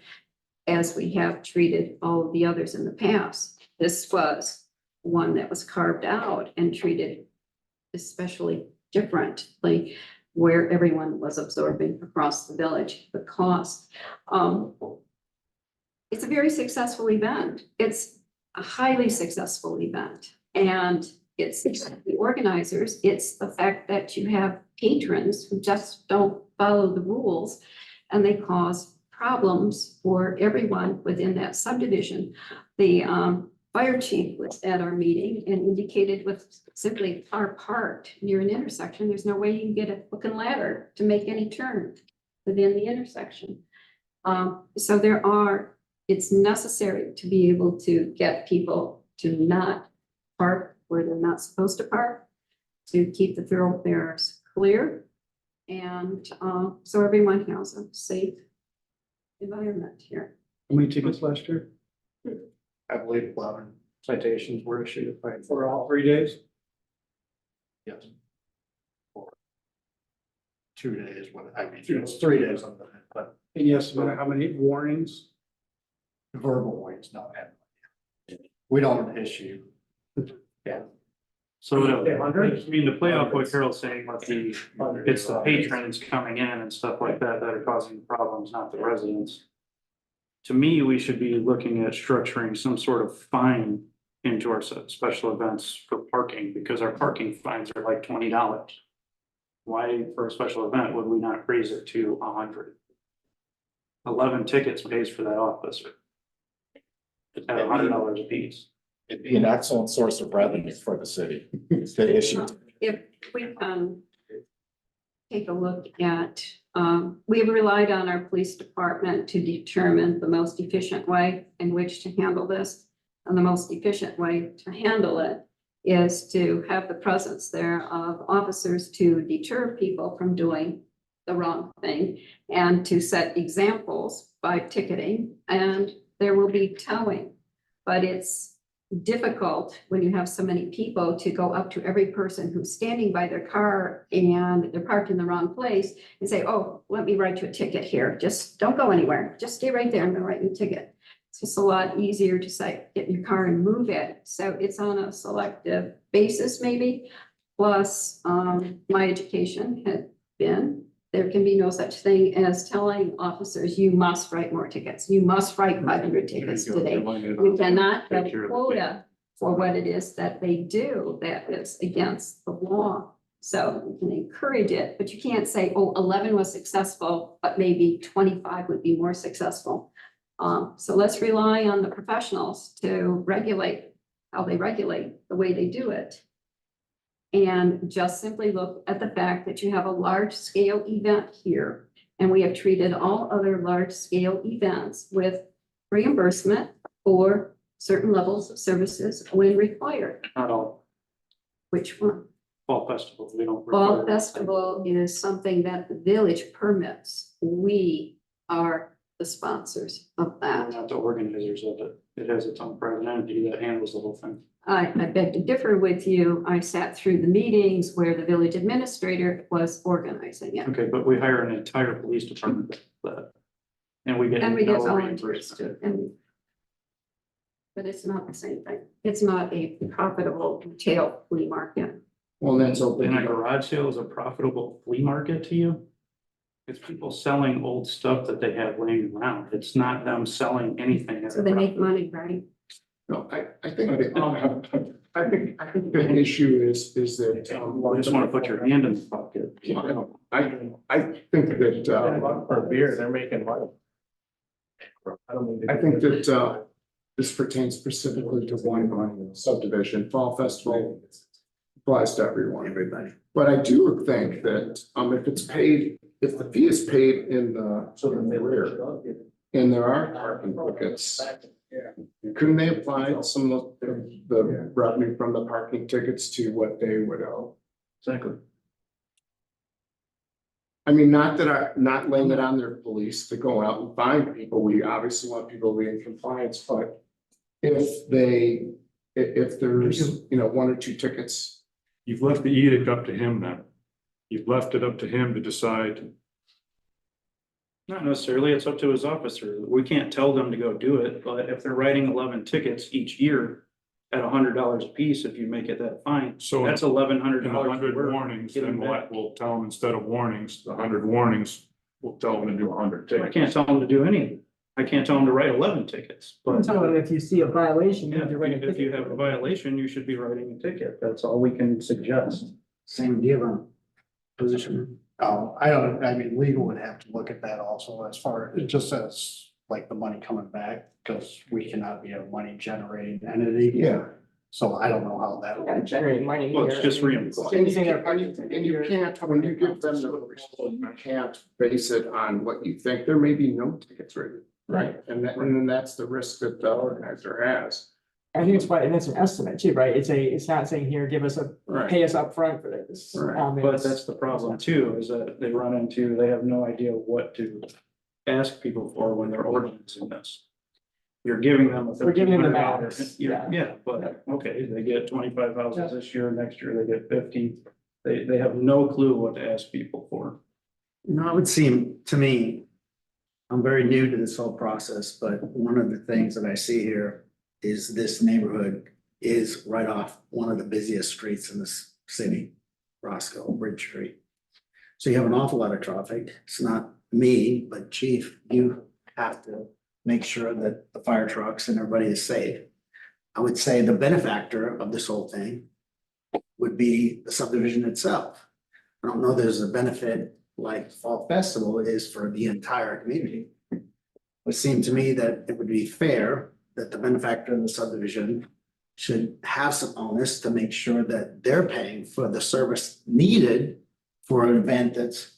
as we have treated all of the others in the past. This was one that was carved out and treated especially differently, where everyone was absorbing across the village the cost. It's a very successful event. It's a highly successful event. And it's the organizers, it's the fact that you have patrons who just don't follow the rules and they cause problems for everyone within that subdivision. The fire chief was at our meeting and indicated with simply our parked near an intersection, there's no way you can get a hook and ladder to make any turn within the intersection. So it's necessary to be able to get people to not park where they're not supposed to park, to keep the thoroughfares clear. And so everyone has a safe environment here. How many tickets last year? I believe 11 citations were issued by. For all 3 days? Yes. For 2 days, it's 3 days on the, but And yes, but how many warnings? verbal warnings, no. We don't issue. Yeah. So, I mean, to play off what Carol's saying, with it's the patrons coming in and stuff like that that are causing problems, not the residents. To me, we should be looking at structuring some sort of fine into our special events for parking, because our parking fines are like $20. Why, for a special event, would we not raise it to 100? 11 tickets pays for that officer. At $100 a piece. It'd be an excellent source of revenue for the city, the issue. If we can take a look at, we have relied on our police department to determine the most efficient way in which to handle this. And the most efficient way to handle it is to have the presence there of officers to deter people from doing the wrong thing and to set examples by ticketing, and there will be towing. But it's difficult when you have so many people to go up to every person who's standing by their car and they're parked in the wrong place and say, oh, let me write you a ticket here. Just don't go anywhere. Just stay right there. I'm gonna write you a ticket. It's just a lot easier to say, get in your car and move it. So it's on a selective basis maybe. Plus, my education had been, there can be no such thing as telling officers, you must write more tickets. You must write 500 tickets today. We cannot have a quota for what it is that they do that is against the law. So we can encourage it, but you can't say, oh, 11 was successful, but maybe 25 would be more successful. So let's rely on the professionals to regulate how they regulate the way they do it. And just simply look at the fact that you have a large scale event here. And we have treated all other large scale events with reimbursement for certain levels of services when required. Not all Which one? fall festivals, we don't. Fall require- festival is something that the village permits. We are the sponsors of We're that. not the organizers of it. It has its own private entity that handles the whole thing. I beg to differ with you. I sat through the meetings where the village administrator was organizing it. Okay, but we hire an entire police department for that. And we get. And we get no volunteers reimbursement. too. But it's not the same thing. It's not a profitable retail flea market. Well, that's open. And a garage sale is a profitable flea market to you? It's people selling old stuff that they have laying around. It's not them selling anything. at So a they make profit. money, right? No, I think the issue is that. You just want to put your hand in the pocket. I think that, For beer, they're making money. I don't mean to- I think that, this pertains specifically to one subdivision. Fall Festival applies to everyone. Everybody. But I do think that, if it's paid, if the fee is paid in the rear, and there are parking tickets, couldn't they apply some of the revenue from the parking tickets to what they would owe? Exactly. I mean, not laying it on their police to go out and find people. We obviously want people to be in compliance, but if there's, one or two tickets. You've left the edict up to him then. You've left it up to him to decide. Not necessarily, it's up to his officer. We can't tell them to go do it, but if they're writing 11 tickets each year at $100 a piece, if you make it that fine, So that's in $1,100. 100 we're warnings, getting then back. what? We'll tell them instead of warnings, the 100 warnings, we'll tell them to do 100 I tickets. can't tell them to do anything. I can't tell them to write 11 tickets, but So if you see a violation, you yeah, have to write a if you ticket. have a violation, you should be writing a ticket. That's all we can suggest. Same, do you have a position? I mean, legal would have to look at that also as far, it just says like the money coming back, because we cannot be a money generating entity. Yeah. So I don't know how that. Gotta generate money. Well, it's here. just I mean, reimbursement. anything that- And you can't, when you give them the proposal, you can't base it on what you think. There may be no tickets written. Right. And then that's the risk that the organizer has. I think it's and it's an estimate too, right? It's not saying here, give us Right. pay us upfront for this. Right. But it's- that's the problem too, is that they run into, they have no idea what to ask people for when they're ordering this. You're giving them. We're giving them the $1,500 max, Yeah, yeah. yeah, but okay, they get 25 houses this year, next year they get 50. They have no clue what to ask people for. No, it would seem to me, I'm very new to this whole process, but one of the things that I see here is this neighborhood is right off one of the busiest streets in this city, Roscoe, Bridge Street. So you have an awful lot of traffic. It's not me, but chief, you have to make sure that the fire trucks and everybody is safe. I would say the benefactor of this whole thing would be the subdivision itself. I don't know there's a benefit like Fall Festival is for the entire community. It would seem to me that it would be fair that the benefactor in the subdivision should have some onus to make sure that they're paying for the service needed for an event that's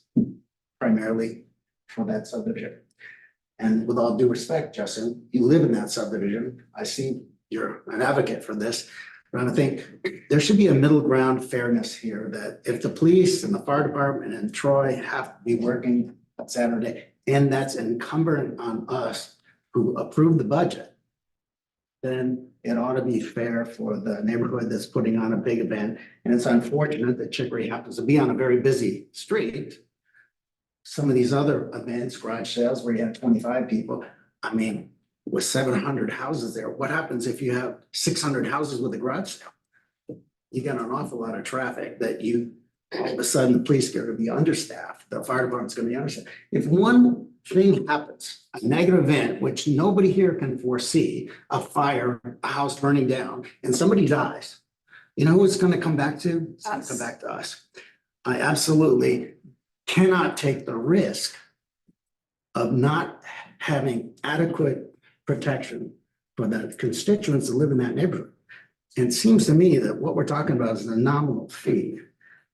primarily for that subdivision. And with all due respect, Justin, you live in that subdivision. I see you're an advocate for this. But I think there should be a middle ground fairness here that if the police and the fire department and Troy have to be working on Saturday, and that's incumbent on us who approve the budget, then it ought to be fair for the neighborhood that's putting on a big event. And it's unfortunate that Chicory happens to be on a very busy street. Some of these other events, garage sales where you have 25 people, I mean, with 700 houses there, what happens if you have 600 houses with a garage sale? You got an awful lot of traffic that you, all of a sudden, the police are gonna be understaffed, the fire department's gonna be understaffed. If one thing happens, a negative event, which nobody here can foresee, a fire, a house burning down, and somebody dies, you know who it's gonna come back to? It's gonna come Us. back to us. I absolutely cannot take the risk of not having adequate protection for the constituents that live in that neighborhood. And it seems to me that what we're talking about is a nominal fee,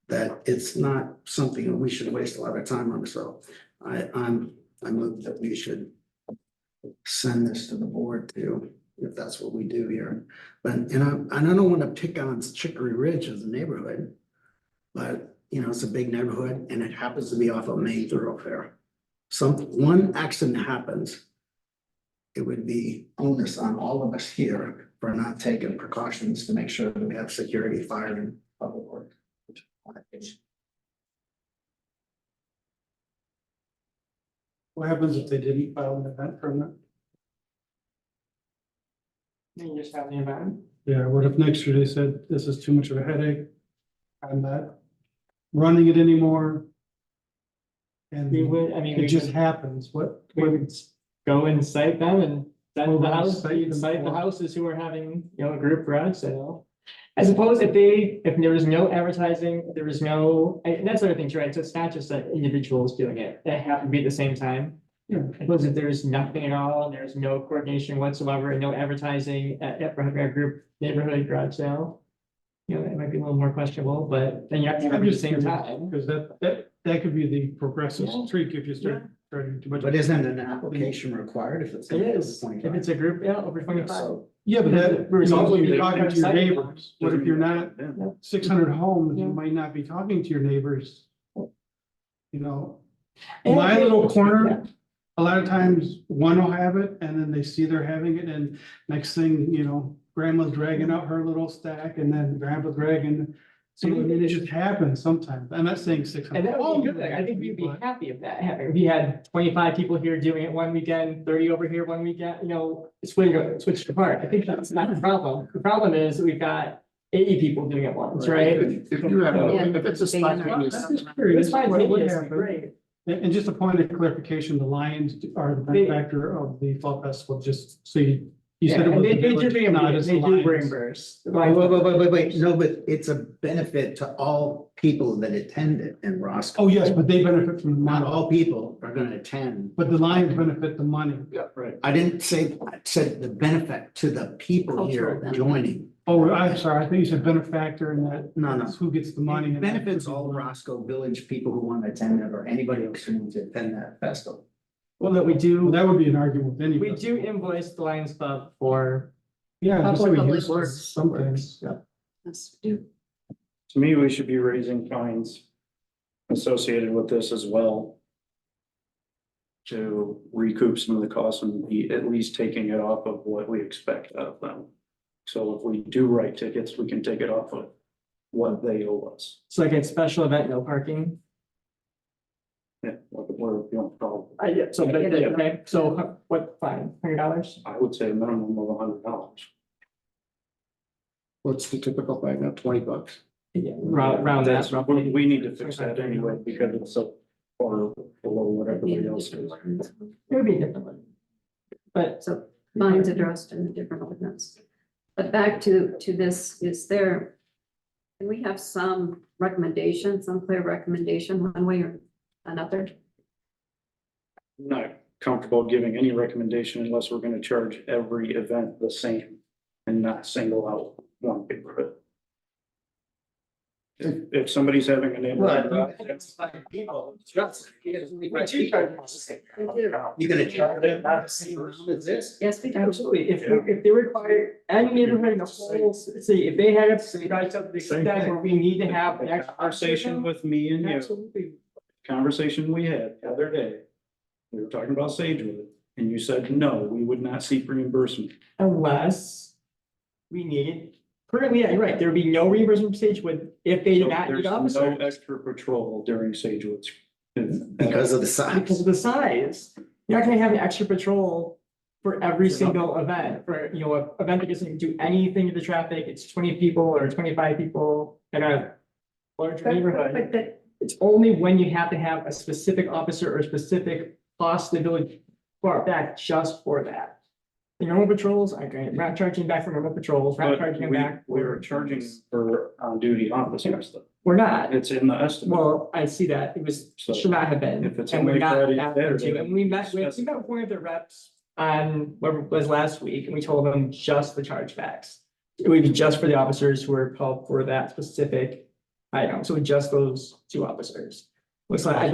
that it's not something that we should waste a lot of time on. So I move that we should send this to the board too, if that's what we do here. But, you know, and I don't want to pick on Chicory Ridge as a neighborhood, but you know, it's a big neighborhood and it happens to be off a main thoroughfare. One accident happens, it would be onus on all of us here for not taking precautions to make sure that we have security, fire, and public works. What happens if they didn't file an event permit? You just have the event. Yeah, what if next year they said, this is too much of a headache? I'm not running it anymore. And We would, I mean, we it just would, happens, what, we would go and cite them and send Well, the we'll house, cite them cite the for- houses who are having, you know, a group garage sale. I suppose if there was no advertising, there was no, and that's the other thing, right? So it's not just that individuals doing it, it happened to be at the same time. Yeah. I suppose if there's nothing at all, and there's no coordination whatsoever, and no advertising at a group neighborhood garage sale. You know, it might be a little more questionable, but then you have to have it at the same time. Because that could be the progressive Yeah. streak if you start charging too much. But isn't an application required if it's? It is, if it's a group, yeah, over 25. So, Yeah, but that, We're you also supposed to be be talking to your citing them. neighbors. What if you're not Yeah. 600 homes, Yeah. you might not be talking to your neighbors. You know, And- my little Yeah. corner, a lot of times one will have it and then they see they're having it and next thing, you know, grandma's dragging out her little stack and then grandpa's dragging. So I mean, it just happens sometimes. I'm not saying 600. And that would be a good thing. I think we'd be happy if that happened. If we had 25 people here doing it one weekend, 30 over here one weekend, you know, switched apart. I think that's not the problem. The problem is we've got 80 people doing it once, right? If you have, Yeah. if it's a spontaneous, I'm just curious It's what would spontaneous, happen. great. And just a point of clarification, the Lions are the They- benefactor of the fall festival, just so you Yeah, said it and was. they the do village, not reimburse, as they the do Lions. reimburse. wait, no, but it's a benefit to all people that attend it in Roscoe. Oh, yes, but they benefit from the Not money, all people are gonna attend. but the Lions benefit the money. Yeah, right. I didn't say, I said the benefit to the people here Cultural benefit. joining. Oh, I'm sorry, I think you said benefactor and that. No, no. that's who gets the money. It and benefits that- all Roscoe Village people who want to attend it or anybody else who wants to attend that festival. Well, that we Well, do, that would be an argument with any. we do invoice the Lions Club for, Yeah. just so Public we Works. use some things. yeah. Yes, we do. To me, we should be raising fines associated with this as well. To recoup some of the costs and be at least taking it off of what we expect out of them. So if we do write tickets, we can take it off of what they owe us. It's like a special event, no parking. Yeah, we're, you know, probably, Yeah, so, okay, so what, fine, $100? I would say a minimum of $100. what's the typical thing, now $20? Yeah, round that That's- roughly. We need to fix that anyway, because it's so far below what everybody else is. It would be a different one. But So mine's addressed in a different ordinance. But back to this, is there, can we have some recommendation, some clear recommendation, one way or another? Not comfortable giving any recommendation unless we're gonna charge every event the same. and not single out one neighborhood. If somebody's having a neighborhood. You gonna charge them the same amount as this? Yes, we do. Absolutely, if they require any neighborhood in the whole city, if they had a price up the extent where we need to have an extra. Conversation with me and you, Absolutely. conversation we had the other day. We were talking about Sagewood, and you said, no, we would not seek reimbursement. Unless we needed, currently, yeah, you're right, there would be no reimbursement for Sagewood if they So did not there's need no officers. extra patrol during Sagewood's. Because of the size. Because of the size, you're not gonna have an extra patrol for every single event, for, you know, an event that doesn't do anything to the traffic, it's 20 people or 25 people in a larger neighborhood. But that, It's only when you have to have a specific officer or a specific cost to the village for that, just for that. The normal patrols, okay, we're not charging back for normal patrols, we're not But charging them we, back. we were charging for on-duty officers, though. We're not, It's in the estimate. well, I see that, it was, So, should not have been. if it's And we're only not Friday, asking to. Saturday, And we met with one of the reps on, what was last week, and we told them just the chargebacks. It would be just for the officers who were called for that specific item, so just those two officers. Looks like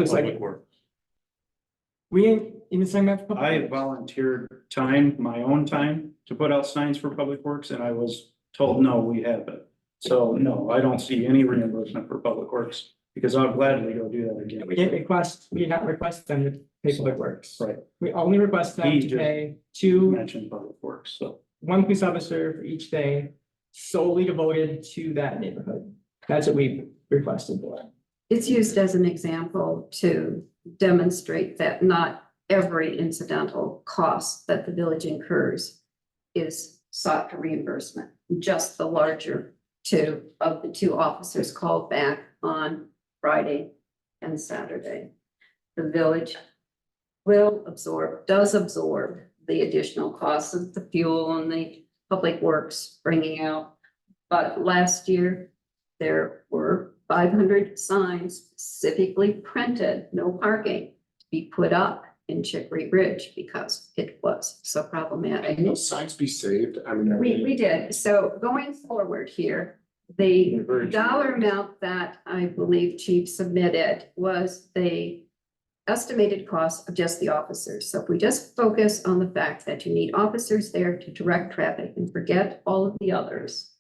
we ain't even signed up. for public I works. volunteered time, my own time, to put out signs for public works, and I was told, no, we haven't. So, no, I don't see any reimbursement for public works, because I'll gladly go do that again. We did not request them to pay public works. Right. We only request them He to just- pay You two, mentioned public works, so. one police officer for each day solely devoted to that neighborhood. That's what we requested for. It's used as an example to demonstrate that not every incidental cost that the village incurs is sought for reimbursement. Just the larger two of the two officers called back on Friday and Saturday. The village does absorb the additional costs of the fuel and the public works bringing out. But last year, there were 500 signs specifically printed, no parking, to be put up in Chicory Ridge because it was so problematic. Can those signs be saved? I mean, are We they- did. So going forward here, the dollar amount that I believe Chief submitted was the estimated cost of just the officers. So if we just focus on the fact that you need officers there to direct traffic and forget all of the others.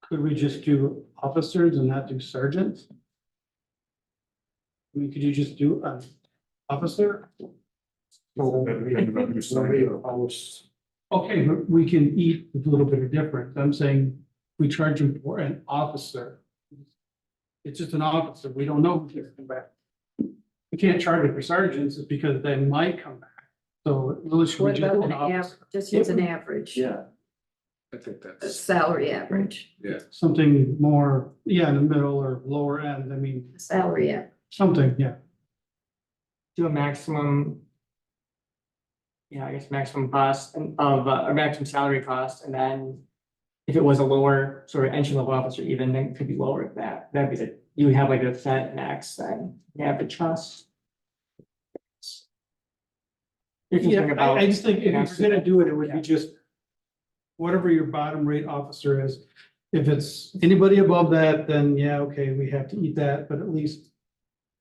Could we just do officers and not do sergeants? I mean, could you just do an officer? Okay, but we can eat a little bit of difference. I'm saying we charge them for an officer. It's just an officer. We don't know who's gonna come back. We can't charge it for sergeants it's because they might come back. So really should we What just about do an an officer? just use an average, I think a that's, salary average, Something more, yeah, in the middle or lower end. I mean, a salary average. something, yeah. Do a maximum. Yeah, I guess maximum cost of, a maximum salary cost, and then if it was a lower sort of entry level officer even, then it could be lower than that. That'd be the, you would have like a set max then, average cost. You're Yeah, thinking about. I just think if max- you're gonna do it, it would Yeah. be just whatever your bottom rate officer is. If it's anybody above that, then yeah, okay, we have to eat that, but at least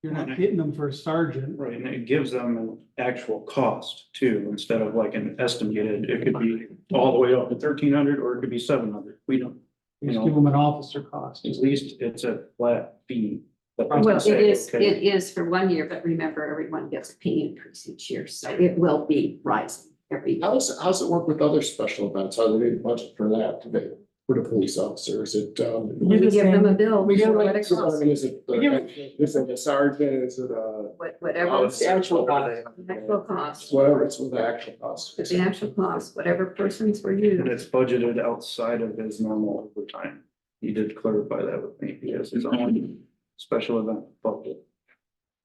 you're not hitting them for a sergeant. Right, and it gives them an actual cost too, instead of like an estimated, it could be all the way up to 1,300 or it could be 700. We don't, you Just know, give them an officer cost. at least it's a flat fee. that we Well, can it say, is, okay, it is for 1 year, but remember, everyone gets a pay increase each year, so it will be rising every year. how's it work with other special events? How do they budget for that? Do they, for the police officer? Is it, We give them a bill. We give for them what it so, I costs. mean, is it, We give- is it a sergeant? Is it a, Whatever It's the actual cost. the actual cost, whatever, it's with the actual cost? it's the actual cost, whatever persons were and used. it's budgeted outside of his normal overtime. He did clarify that with me. He has his own special event budget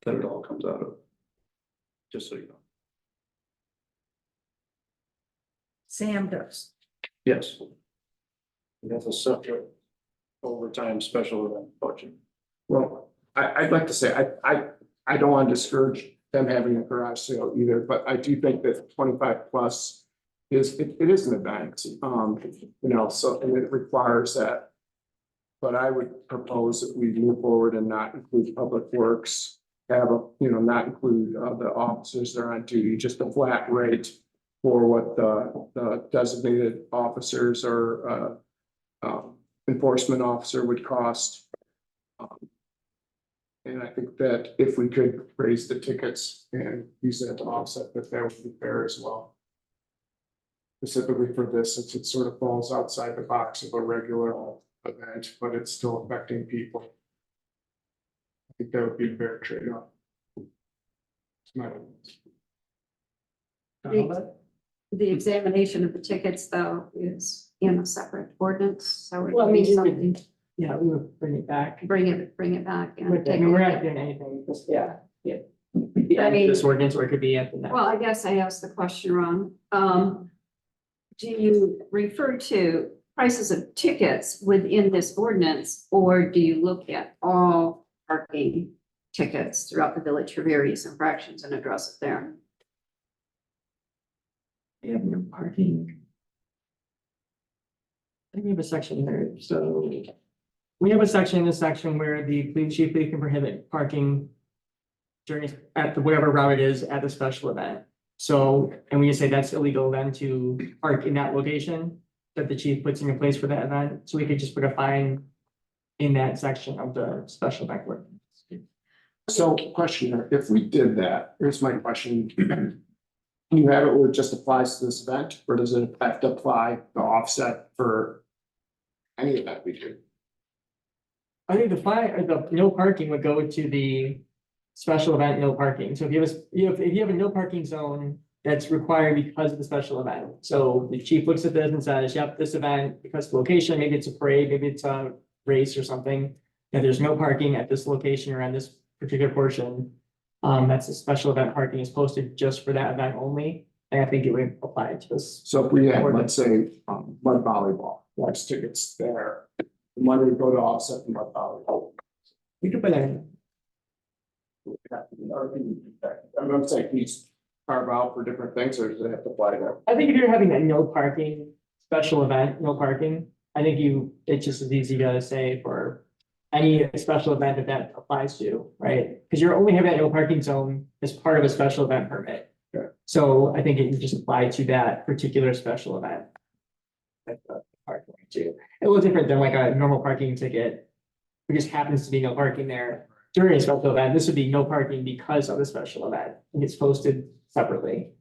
that it all comes out of. Just so you know. Sam does. Yes. He has a separate overtime special event budget. Well, I'd like to say, I don't want to discourage them having a garage sale either, but I do think that 25 plus it is an event, so, and it requires that. But I would propose that we move forward and not include public works, not include, the officers that are on duty, just a flat rate for what the designated officers or, enforcement officer would cost. And I think that if we could raise the tickets and use that to offset, that would be fair as well. Specifically for this, since it sort of falls outside the box of a regular event, but it's still affecting people. I think that would be a fair trade-off. It's my opinion. The examination of the tickets though is in a separate ordinance, so it Well, I would mean, be you something, could, yeah, we would bring it back. bring it back and I take a mean, we're look not at. doing anything, just, yeah. Could be I added to mean- this ordinance, or it could be at the next. Well, I guess I asked the question wrong. Do you refer to prices of tickets within this ordinance, or do you look at all parking tickets throughout the village for various infractions and address it there? We have no parking. I think we have a section there, so. We have a section in this section where the police chief can prohibit parking. During, at the whatever route it is at the special event. So, and we just say that's illegal then to park in that location that the chief puts in place for that event, so we could just put a fine. In that section of the special event ordinance. So question, if we did that, here's my question. Can you have it where it just applies to this event, or does it have to apply the offset for any event we do? I think the fine, or the no parking would go to the special event, no parking. So if you have, if you have a no parking zone that's required because of the special event. So the chief looks at this and says, yep, this event, because of the location, maybe it's a parade, maybe it's a race or something. And there's no parking at this location or on this particular portion. That's a special event parking is posted just for that event only. And I think it would apply to this. So if we had, let's say, mud volleyball, watch tickets there, and when we go to offset the mud volleyball. We could put that in. I'm saying, can you carve out for different things, or does it have to apply to? I think if you're having a no parking special event, no parking, I think it's just as easy to say for any special event that applies to, right? Because you're only having that no parking zone as part of a special event permit. Okay. So I think it would just apply to that particular special event. Like the parking too. A little different than like a normal parking ticket. There just happens to be no parking there during a special event. This would be no parking because of the special event. It gets posted separately.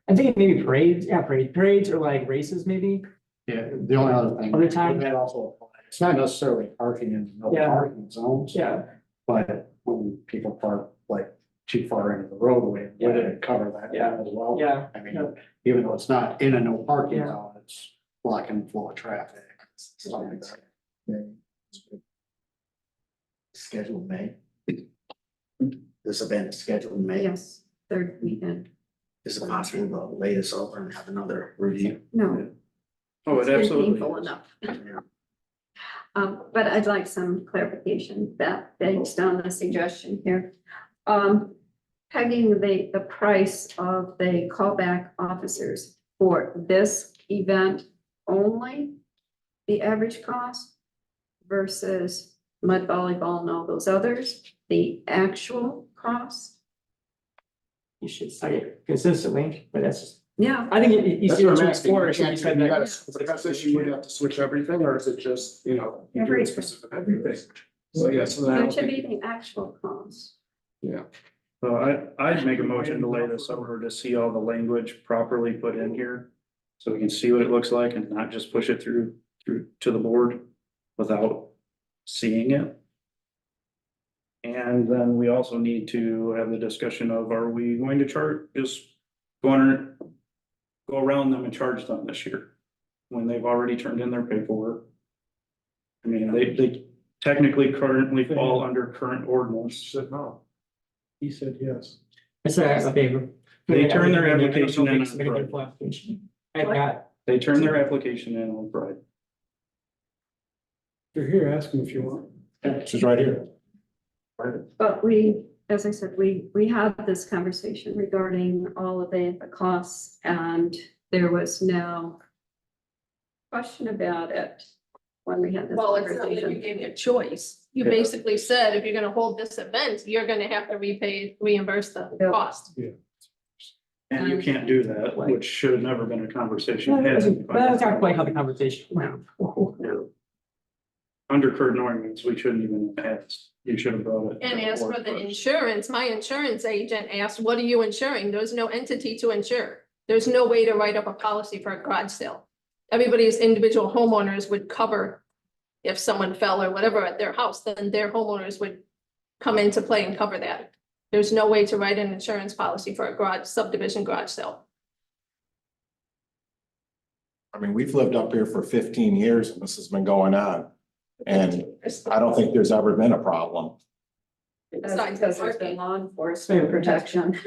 I think maybe parades, yeah, parades or like races maybe. Yeah, the only other thing. Other time- That also, it's not necessarily parking in no Yeah. parking zones. Yeah, But when people park like too far into the roadway, we didn't cover that Yeah. as well. yeah. I mean, even though it's not in a no parking Yeah. zone, it's blocking flow of traffic. Stuff like that. Scheduled May. This event is scheduled in May. Yes, third weekend. Is it possible to lay this over and have another review? No. Oh, it's it been absolutely painful is. enough. But I'd like some clarification that based on the suggestion here. Pegging the price of the callback officers for this event only, the average cost versus mud volleyball and all those others, the actual cost. You should say it consistently, but that's just, Yeah, I think you That's see what what I'm you asking. for, You should you can't- said you that. gotta- Because this, you would have to switch everything, or is it just, you do a Everything. specific everything? So, yeah, so then I it don't should be think, the actual cost. yeah. So I'd make a motion to lay this over to see all the language properly put in here. So we can see what it looks like and not just push it through to the board without seeing it. And then we also need to have the discussion of, are we going to go around them and charge them this year? When they've already turned in their paperwork. I mean, they technically currently fall under current ordinance. Said no. He said yes. I said a favor. They turn their I don't know if application they in submitted on their full application. I've got, They turn their application in on Friday. You're here, ask him if you want. She's right here. But we, as I said, we had this conversation regarding all of the costs and there was no question about it when we had this Well, it's not like you conversation. gave me a choice. You Yeah. basically said, if you're gonna hold this event, you're gonna have to reimburse the Yeah. cost. And you can't do that, which should have never been a conversation. That's not quite how the conversation went. No. Under current ordinance, we shouldn't even have asked. You should have brought it. to And the as for board the first. insurance, my insurance agent asked, what are you insuring? There's no entity to insure. There's no way to write up a policy for a garage sale. Everybody's individual homeowners would cover if someone fell or whatever at their house, then their homeowners would come into play and cover that. There's no way to write an insurance policy for a garage subdivision garage sale. I mean, we've lived up here for 15 years and this has been going on. And I don't think there's ever been a problem. That's Besides because the there's been parking. law enforcement protection.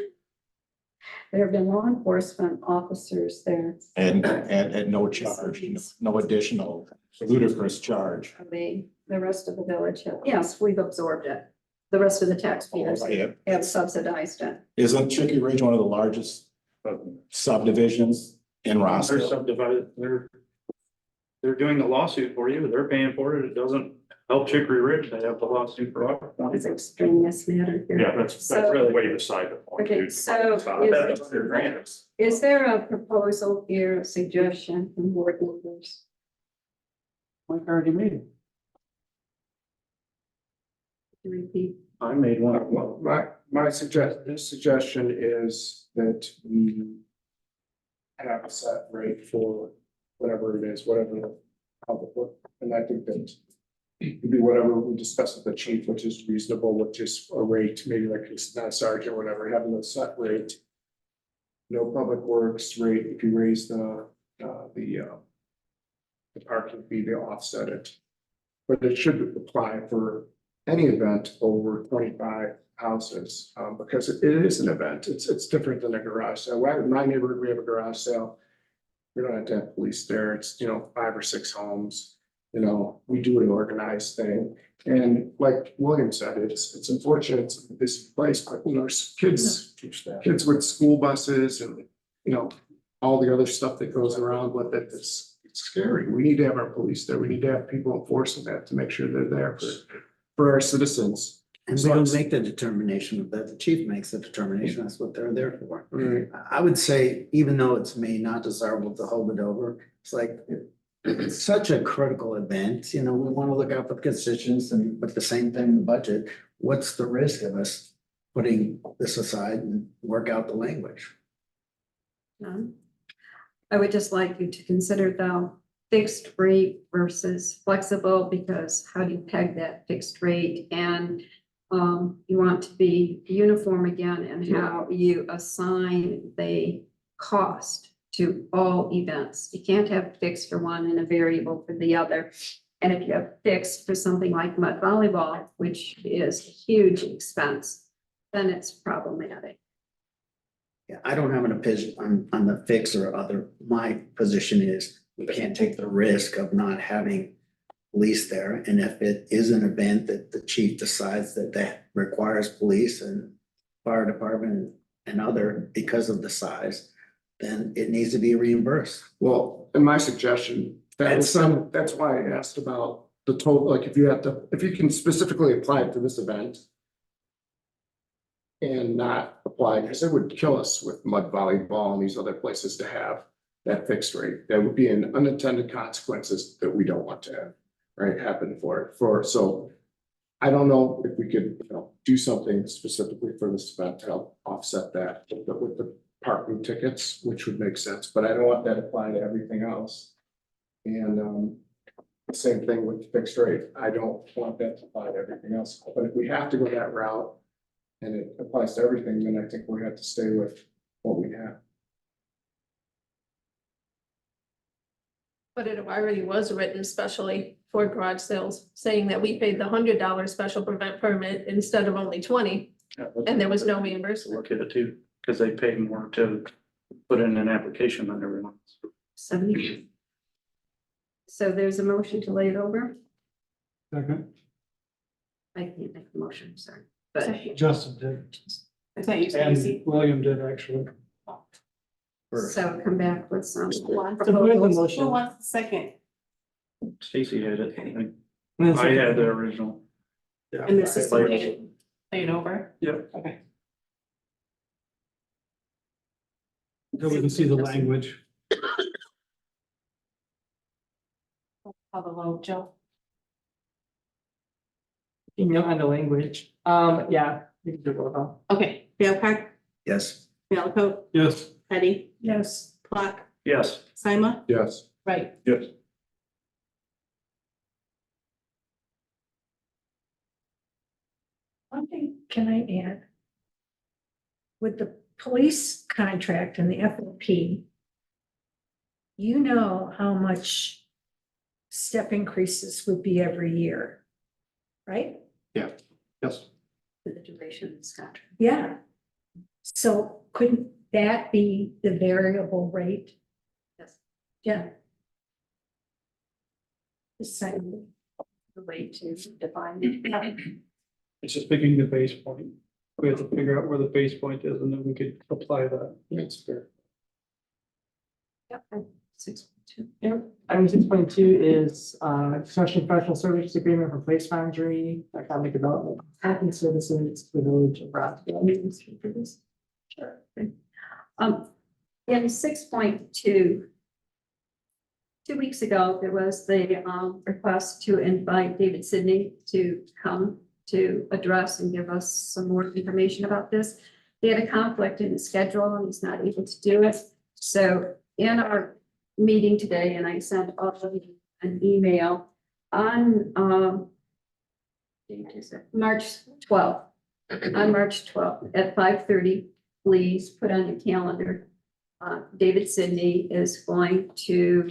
There have been law enforcement officers there. And at no charge, no additional ludicrous charge. The rest of the village, yes, we've absorbed it. The rest of the taxpayers Yeah. have subsidized it. Isn't Chicky Ridge one of the largest subdivisions in They're Roscoe? subdivided, they're doing the lawsuit for you, they're paying for it, it doesn't help Chicory Ridge, they have the lawsuit for our. It's extraneous matter here. Yeah, that's So- really way beside the point. Okay, dude. so I bet it's $100,000. Is there a proposal here, a suggestion from board members? Like I already made. To repeat, I made one. Well, my suggestion is that we have a set rate for whatever it is, and I think that it could be whatever we discussed with the chief, which is reasonable, which is a rate, maybe like it's not sergeant or whatever, having a set rate. No public works rate, if you raise the parking fee, they'll offset it. But it should apply for any event over 25 houses, because it is an event. It's different than a garage sale. In my neighborhood, we have a garage sale. We don't have to have police there. It's, 5 or 6 homes. We do an organized thing. And like William said, it's unfortunate it's this place, but there's kids with school buses and, all the other stuff that goes around with it. It's scary. We need to have our police there. We need to have people enforcing that to make sure they're there for our citizens. And we don't make the determination of that. The chief makes the determination. That's what they're there for. Right. I would say, even though it's maybe not desirable to hold it over, it's like, it's such a critical event, we want to look out for the constituents but the same thing in the budget. What's the risk of us putting this aside and work out the language? I would just like you to consider though, fixed rate versus flexible, because how do you peg that fixed rate? And you want to be uniform again in how you assign the cost to all events. You can't have fixed for one and a variable for the other. And if you have fixed for something like mud volleyball, which is a huge expense, then it's problematic. Yeah, I don't have an opinion on the fix or other. My position is we can't take the risk of not having police there. And if it is an event that the chief decides that requires police and fire department and other because of the size, then it needs to be reimbursed. Well, in my suggestion, that's why I asked about the total, like if you can specifically apply it to this event. And not apply, because it would kill us with mud volleyball and these other places to have that fixed rate. That would be an unintended consequences that we don't want to have, right, happen so. I don't know if we could, do something specifically for this event to help offset that with the parking tickets, which would make sense, but I don't want that to apply to everything else. And same thing with fixed rate. I don't want that to apply to everything else, but if we have to go that route. And it applies to everything, then I think we have to stay with what we have. But it already was written specially for garage sales, saying that we paid the $100 special permit instead of only 20, and there was no reimbursement. Look at it too, because they pay more to put in an application than everyone else. 70. So there's a motion to lay it over. Second, I can't make the motion, sorry. But Justin did, I thought you said and easy. William did actually. first. So come back with some. So who has the motion? Who wants the second? Stacy had it. I think. And then I had second. the original. And this is to Like- lay it over? Yep. Okay. So we can see the language. How the vote, Joe? You know, on the language, yeah, you can do roll call. Okay, Babcock, Yes. Malaco, Yes. Petty. Yes. Clock, Yes. Sima, Yes. right. Yes. One thing can I add? With the police contract and the FOP, you know how much step increases would be every year, right? Yes. For the duration of this contract. Yeah. So couldn't that be the variable rate? Yes. Yeah. The same. The way to define it. It's just picking the base point. We have to figure out where the base point is and then we could apply that. That's fair. Yep. 6.2. Yeah, item 6.2 is, discussion of professional services agreement for Place Foundry, economic development, consulting services, for the village of Roscoe. For this. Sure. In 6.2. 2 weeks ago, there was the request to invite David Sidney to come to address and give us some more information about this. They had a conflict in his schedule and he's not able to do it. So in our meeting today, and I sent all of you an email on March 12th. On March 12th at 5:30, please put on your calendar. David Sidney is going to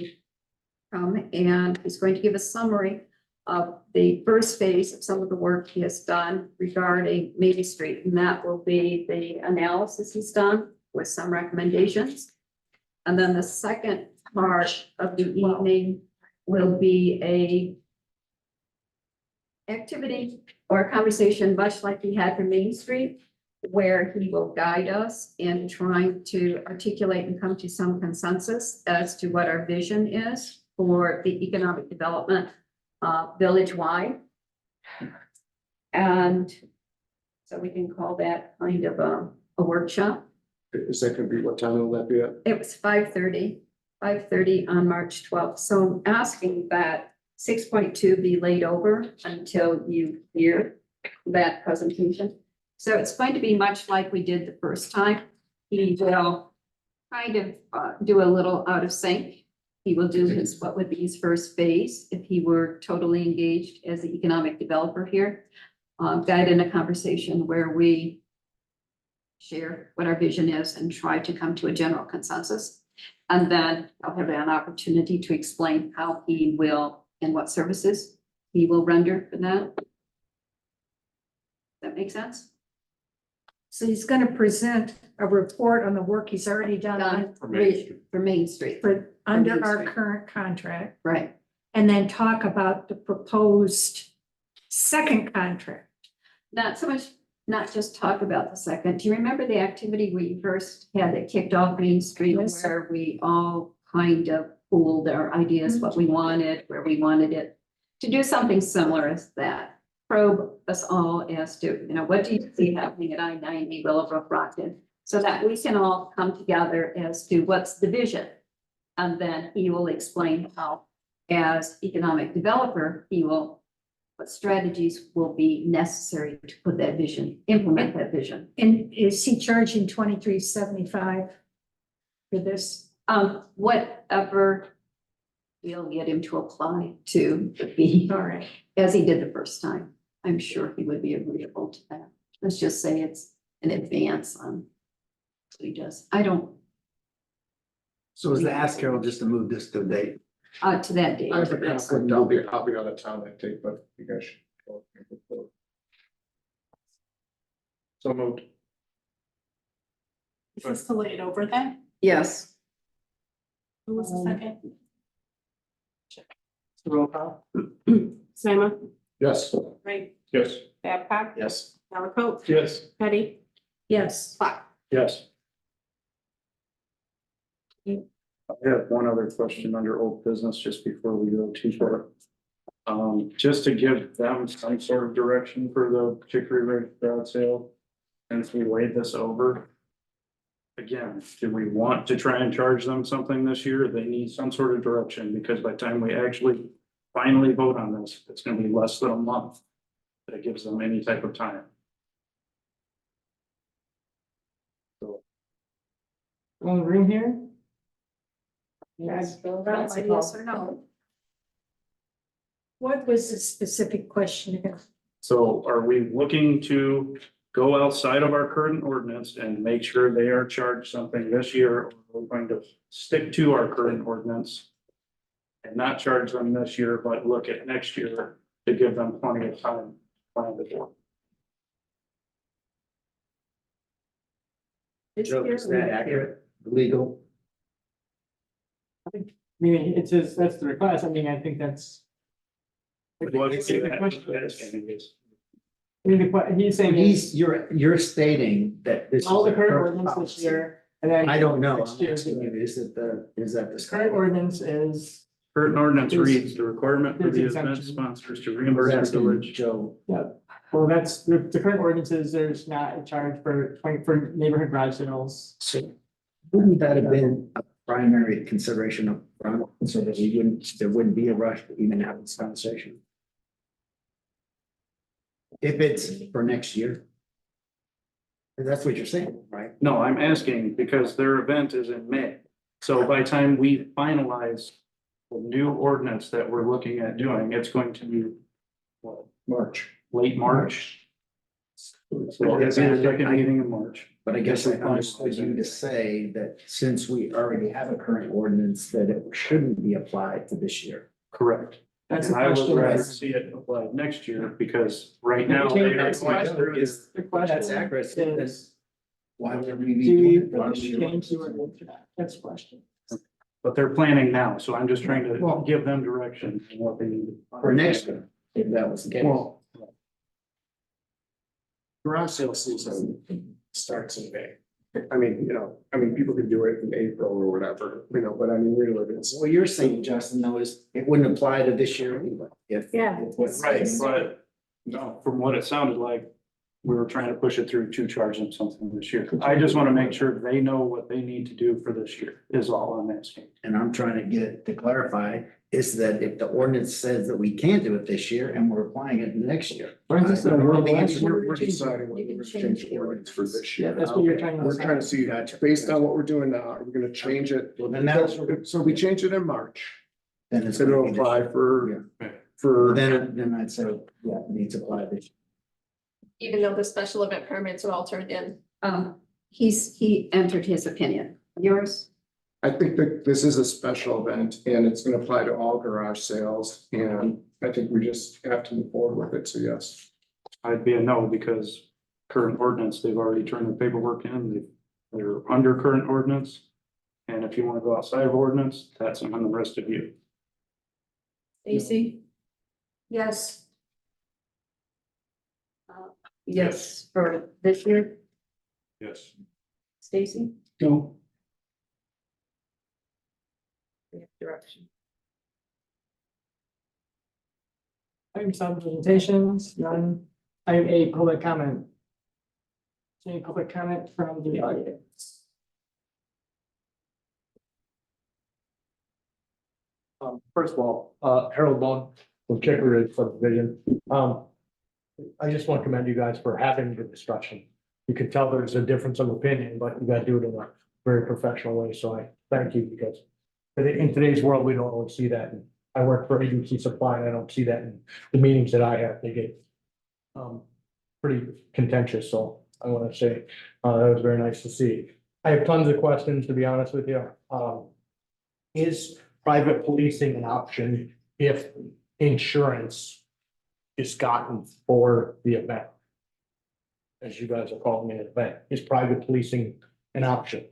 come and he's going to give a summary of the first phase of some of the work he has done regarding Main Street. And that will be the analysis he's done with some recommendations. And then the second part of the evening will be a activity or a conversation much like we had for Main Street, where he will guide us in trying to articulate and come to some consensus as to what our vision is for the economic development village-wide. And so we can call that kind of a workshop. Is that gonna be, what time will that be at? It was 5:30 on March 12th. So I'm asking that 6.2 be laid over until you hear that presentation. So it's going to be much like we did the first time. He will kind of do a little out of sync. He will do his, what would be his first phase if he were totally engaged as the economic developer here. Guide in a conversation where we share what our vision is and try to come to a general consensus. And then I'll have an opportunity to explain how he will and what services he will render for that. That make sense? So he's gonna present a report on the work he's already done Done For Main Street. for Main Street, for, under Main our Street. current contract, right? and then talk about the proposed second contract. Not so much, not just talk about the second. Do you remember the activity we first had that kicked off Main Street Yes. where we all kind of pooled our ideas, what we wanted, where we wanted it? To do something similar as that, probe us all as to, what do you see happening at I-90 Willowbrook Brockton? So that we can all come together as to what's the vision. And then he will explain how, as economic developer, what strategies will be necessary to put that vision, implement that vision. And is he charging $23.75 for this? Whatever we'll get him to apply to be, All right. as he did the first time. I'm sure he would be agreeable to that. Let's just say it's an advance on what he does. I don't, So is the ask Carol just to move this to a date? to that date. I have a conflict, I'll be out of town that day, but you guys should. go. So moved. Is this to lay it over then? Yes. Who was the second? Roll call. Sima, Yes. right, Yes. Babcock, Yes. Malaco, Yes. Petty. Yes. Yes. I have one other question under old business just before we go too far. Just to give them some sort of direction for the Chicory garage sale. Since we laid this over. Again, do we want to try and charge them something this year? They need some sort of direction because by the time we actually finally vote on this, it's gonna be less than a month. That gives them any type of time. One room here? Yes. That's a yes or no. What was the specific question again? So are we looking to go outside of our current ordinance and make sure they are charged something this year? Or we're going to stick to our current ordinance and not charge them this year, but look at next year to give them plenty of time to plan before. Joe, is that accurate, legal? I mean, it says that's the request. I mean, I think that's. What I is mean, it? the question is- I mean, he's saying You're stating that this. all the is current current ordinance this policy. year, and then. I don't know. Next I'm year, asking you, the is that the current ordinance is, Current ordinance There's- reads the requirement for the there's event exemption. sponsors to We're reimburse the asking village. Joe, well, that's, the current ordinance is there's not a charge for neighborhood garage sales. so wouldn't that have been a primary consideration of front, so that there wouldn't be a rush to even have this conversation? If it's for next year. And that's what you're saying, right? No, I'm asking because their event is in May. So by the time we finalize the new ordinance that we're looking at doing, it's going to be what, March. late March. So it's the second meeting in March. But I guess I understood you to say that since we already have a current ordinance, that it shouldn't be applied to this year. Correct. That's And the I would question. rather is- see it applied next year because right now. Okay, they are that's going fine. through this- The question That's accurate, then is, why would we be do doing we it for this year? change the ordinance or not? That's the question. But they're planning now, so I'm just trying to Well- give them direction on what they need. For next year, if that was the case. Well. Garage sale season starts in May. I mean, people could do it in April or whatever, but I mean, really, it's. What you're saying, Justin, though, is it wouldn't apply to this year anyway, if. Yeah. Right, but no, from what it sounded like, we were trying to push it through to charge them something this year. I just want to make sure they know what they need to do for this year is all I'm asking. And I'm trying to get it to clarify, is that if the ordinance says that we can't do it this year and we're applying it next year. Or is this I don't know the the answer. We're deciding whether You can we're gonna change change the ordinance for this Yeah, year. that's what you're trying to We're trying to see, Gotcha. based on what we're doing now, are we gonna change it? Well, then that's, So we change it in March, then it's. so it'll gonna be this apply year. for, Yeah. for. Then I'd say, yeah, it needs to apply this. Even though the special event permits are all turned in. He entered his opinion. Yours? I think that this is a special event and it's gonna apply to all garage sales, and I think we just have to move forward with it, so yes. I'd be a no because current ordinance, they've already turned the paperwork in, they're under current ordinance. And if you want to go outside of ordinance, that's on the rest of you. Stacy? Yes. Yes, for this year, Yes. Stacy? No. Direction. Item some presentations, none. Item A, public comment. Any public comment from the audience? First of all, Harold Bond from Chicory subdivision. I just want to commend you guys for having the discussion. You can tell there's a difference of opinion, but you gotta do it in a very professional way, so I thank you because in today's world, we don't always see that. And I work for ABC Supply and I don't see that in the meetings that I have. They get pretty contentious, so I want to say, that was very nice to see. I have tons of questions, to be honest with you. Is private policing an option if insurance is gotten for the event? As you guys are calling it an event, is private policing an option?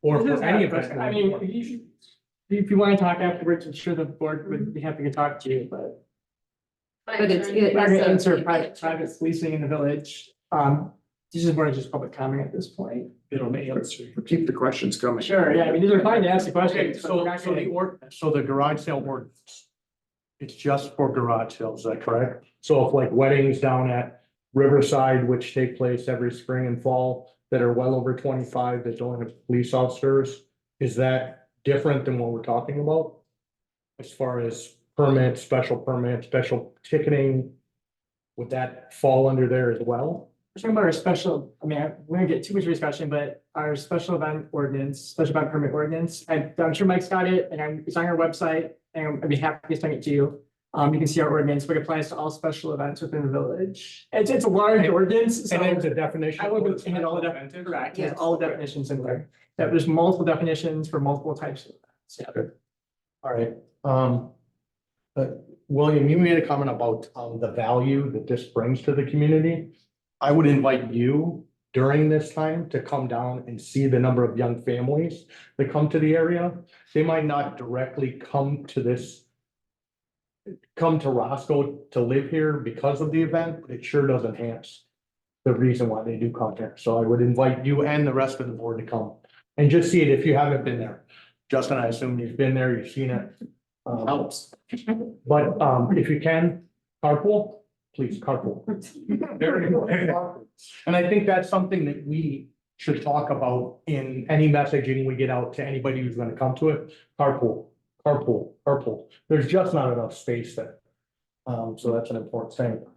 Or for any event? I mean, if you want to talk afterwards, I'm sure the board would be happy to talk to you, but. But it's- I'm gonna answer private policing in the village. This is more just public comment at this point. It'll answer. Keep the questions coming. Sure, yeah, I mean, these are fine to ask the Okay, questions. but we're not gonna- so the garage sale ordinance. It's just for garage sales, is that correct? So if like weddings down at Riverside, which take place every spring and fall, that are well over 25, that don't have police officers, is that different than what we're talking about? As far as permits, special ticketing, would that fall under there as well? We're talking about our special, I mean, we're gonna get too much discussion, but our special event ordinance, special event permit ordinance, I'm sure Mike's got it, and it's on our website, and I'd be happy to send it to you. You can see our ordinance, but it applies to all special events within the village. It's a large ordinance, so. And there's a definition. I won't go into all the definitions, correct, it has all the definitions in there. That there's multiple definitions for multiple types of events, yeah. All right, William, you made a comment about, the value that this brings to the community. I would invite you during this time to come down and see the number of young families that come to the area. They might not directly come to Roscoe to live here because of the event, but it sure does enhance the reason why they do come here. So I would invite you and the rest of the board to come and just see it if you haven't been there. Justin, I assume you've been there, you've seen it. Helps. But if you can, carpool, please carpool. And I think that's something that we should talk about in any messaging we get out to anybody who's gonna come to it. Carpool, carpool, carpool. There's just not enough space there. So that's an important thing.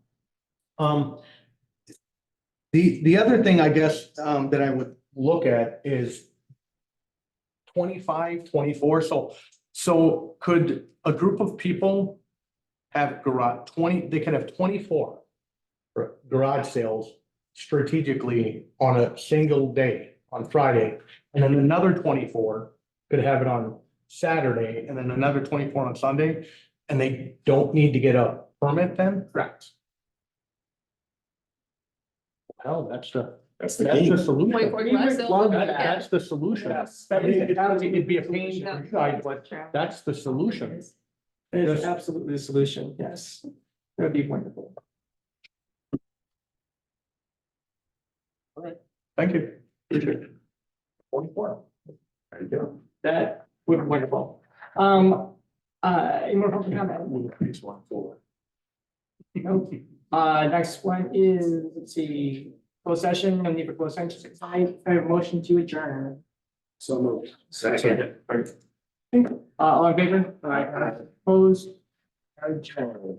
The other thing I guess that I would look at is 25, 24. So could a group of people have they could have 24 garage sales strategically on a single day on Friday, and then another 24 could have it on Saturday, and then another 24 on Sunday, and they don't need to get a permit then? Correct. Hell, that's the game. solution. Wait, for garage sale, Love yeah. That's the solution. Yes. It'd be a pain for you guys, but that's the solution. It's absolutely the solution, yes. That would be wonderful. Thank you. Appreciate it. 24. There you go. That would be wonderful. Any more public comment? Move this one forward. Nope. Next one is, let's see, closed session, no need for closed session. I have a motion to adjourn. So moved. Second. All in favor? Aye. Opposed? Adjourned.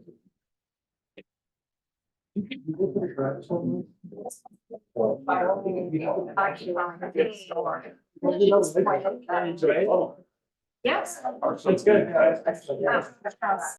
Yes. That's good.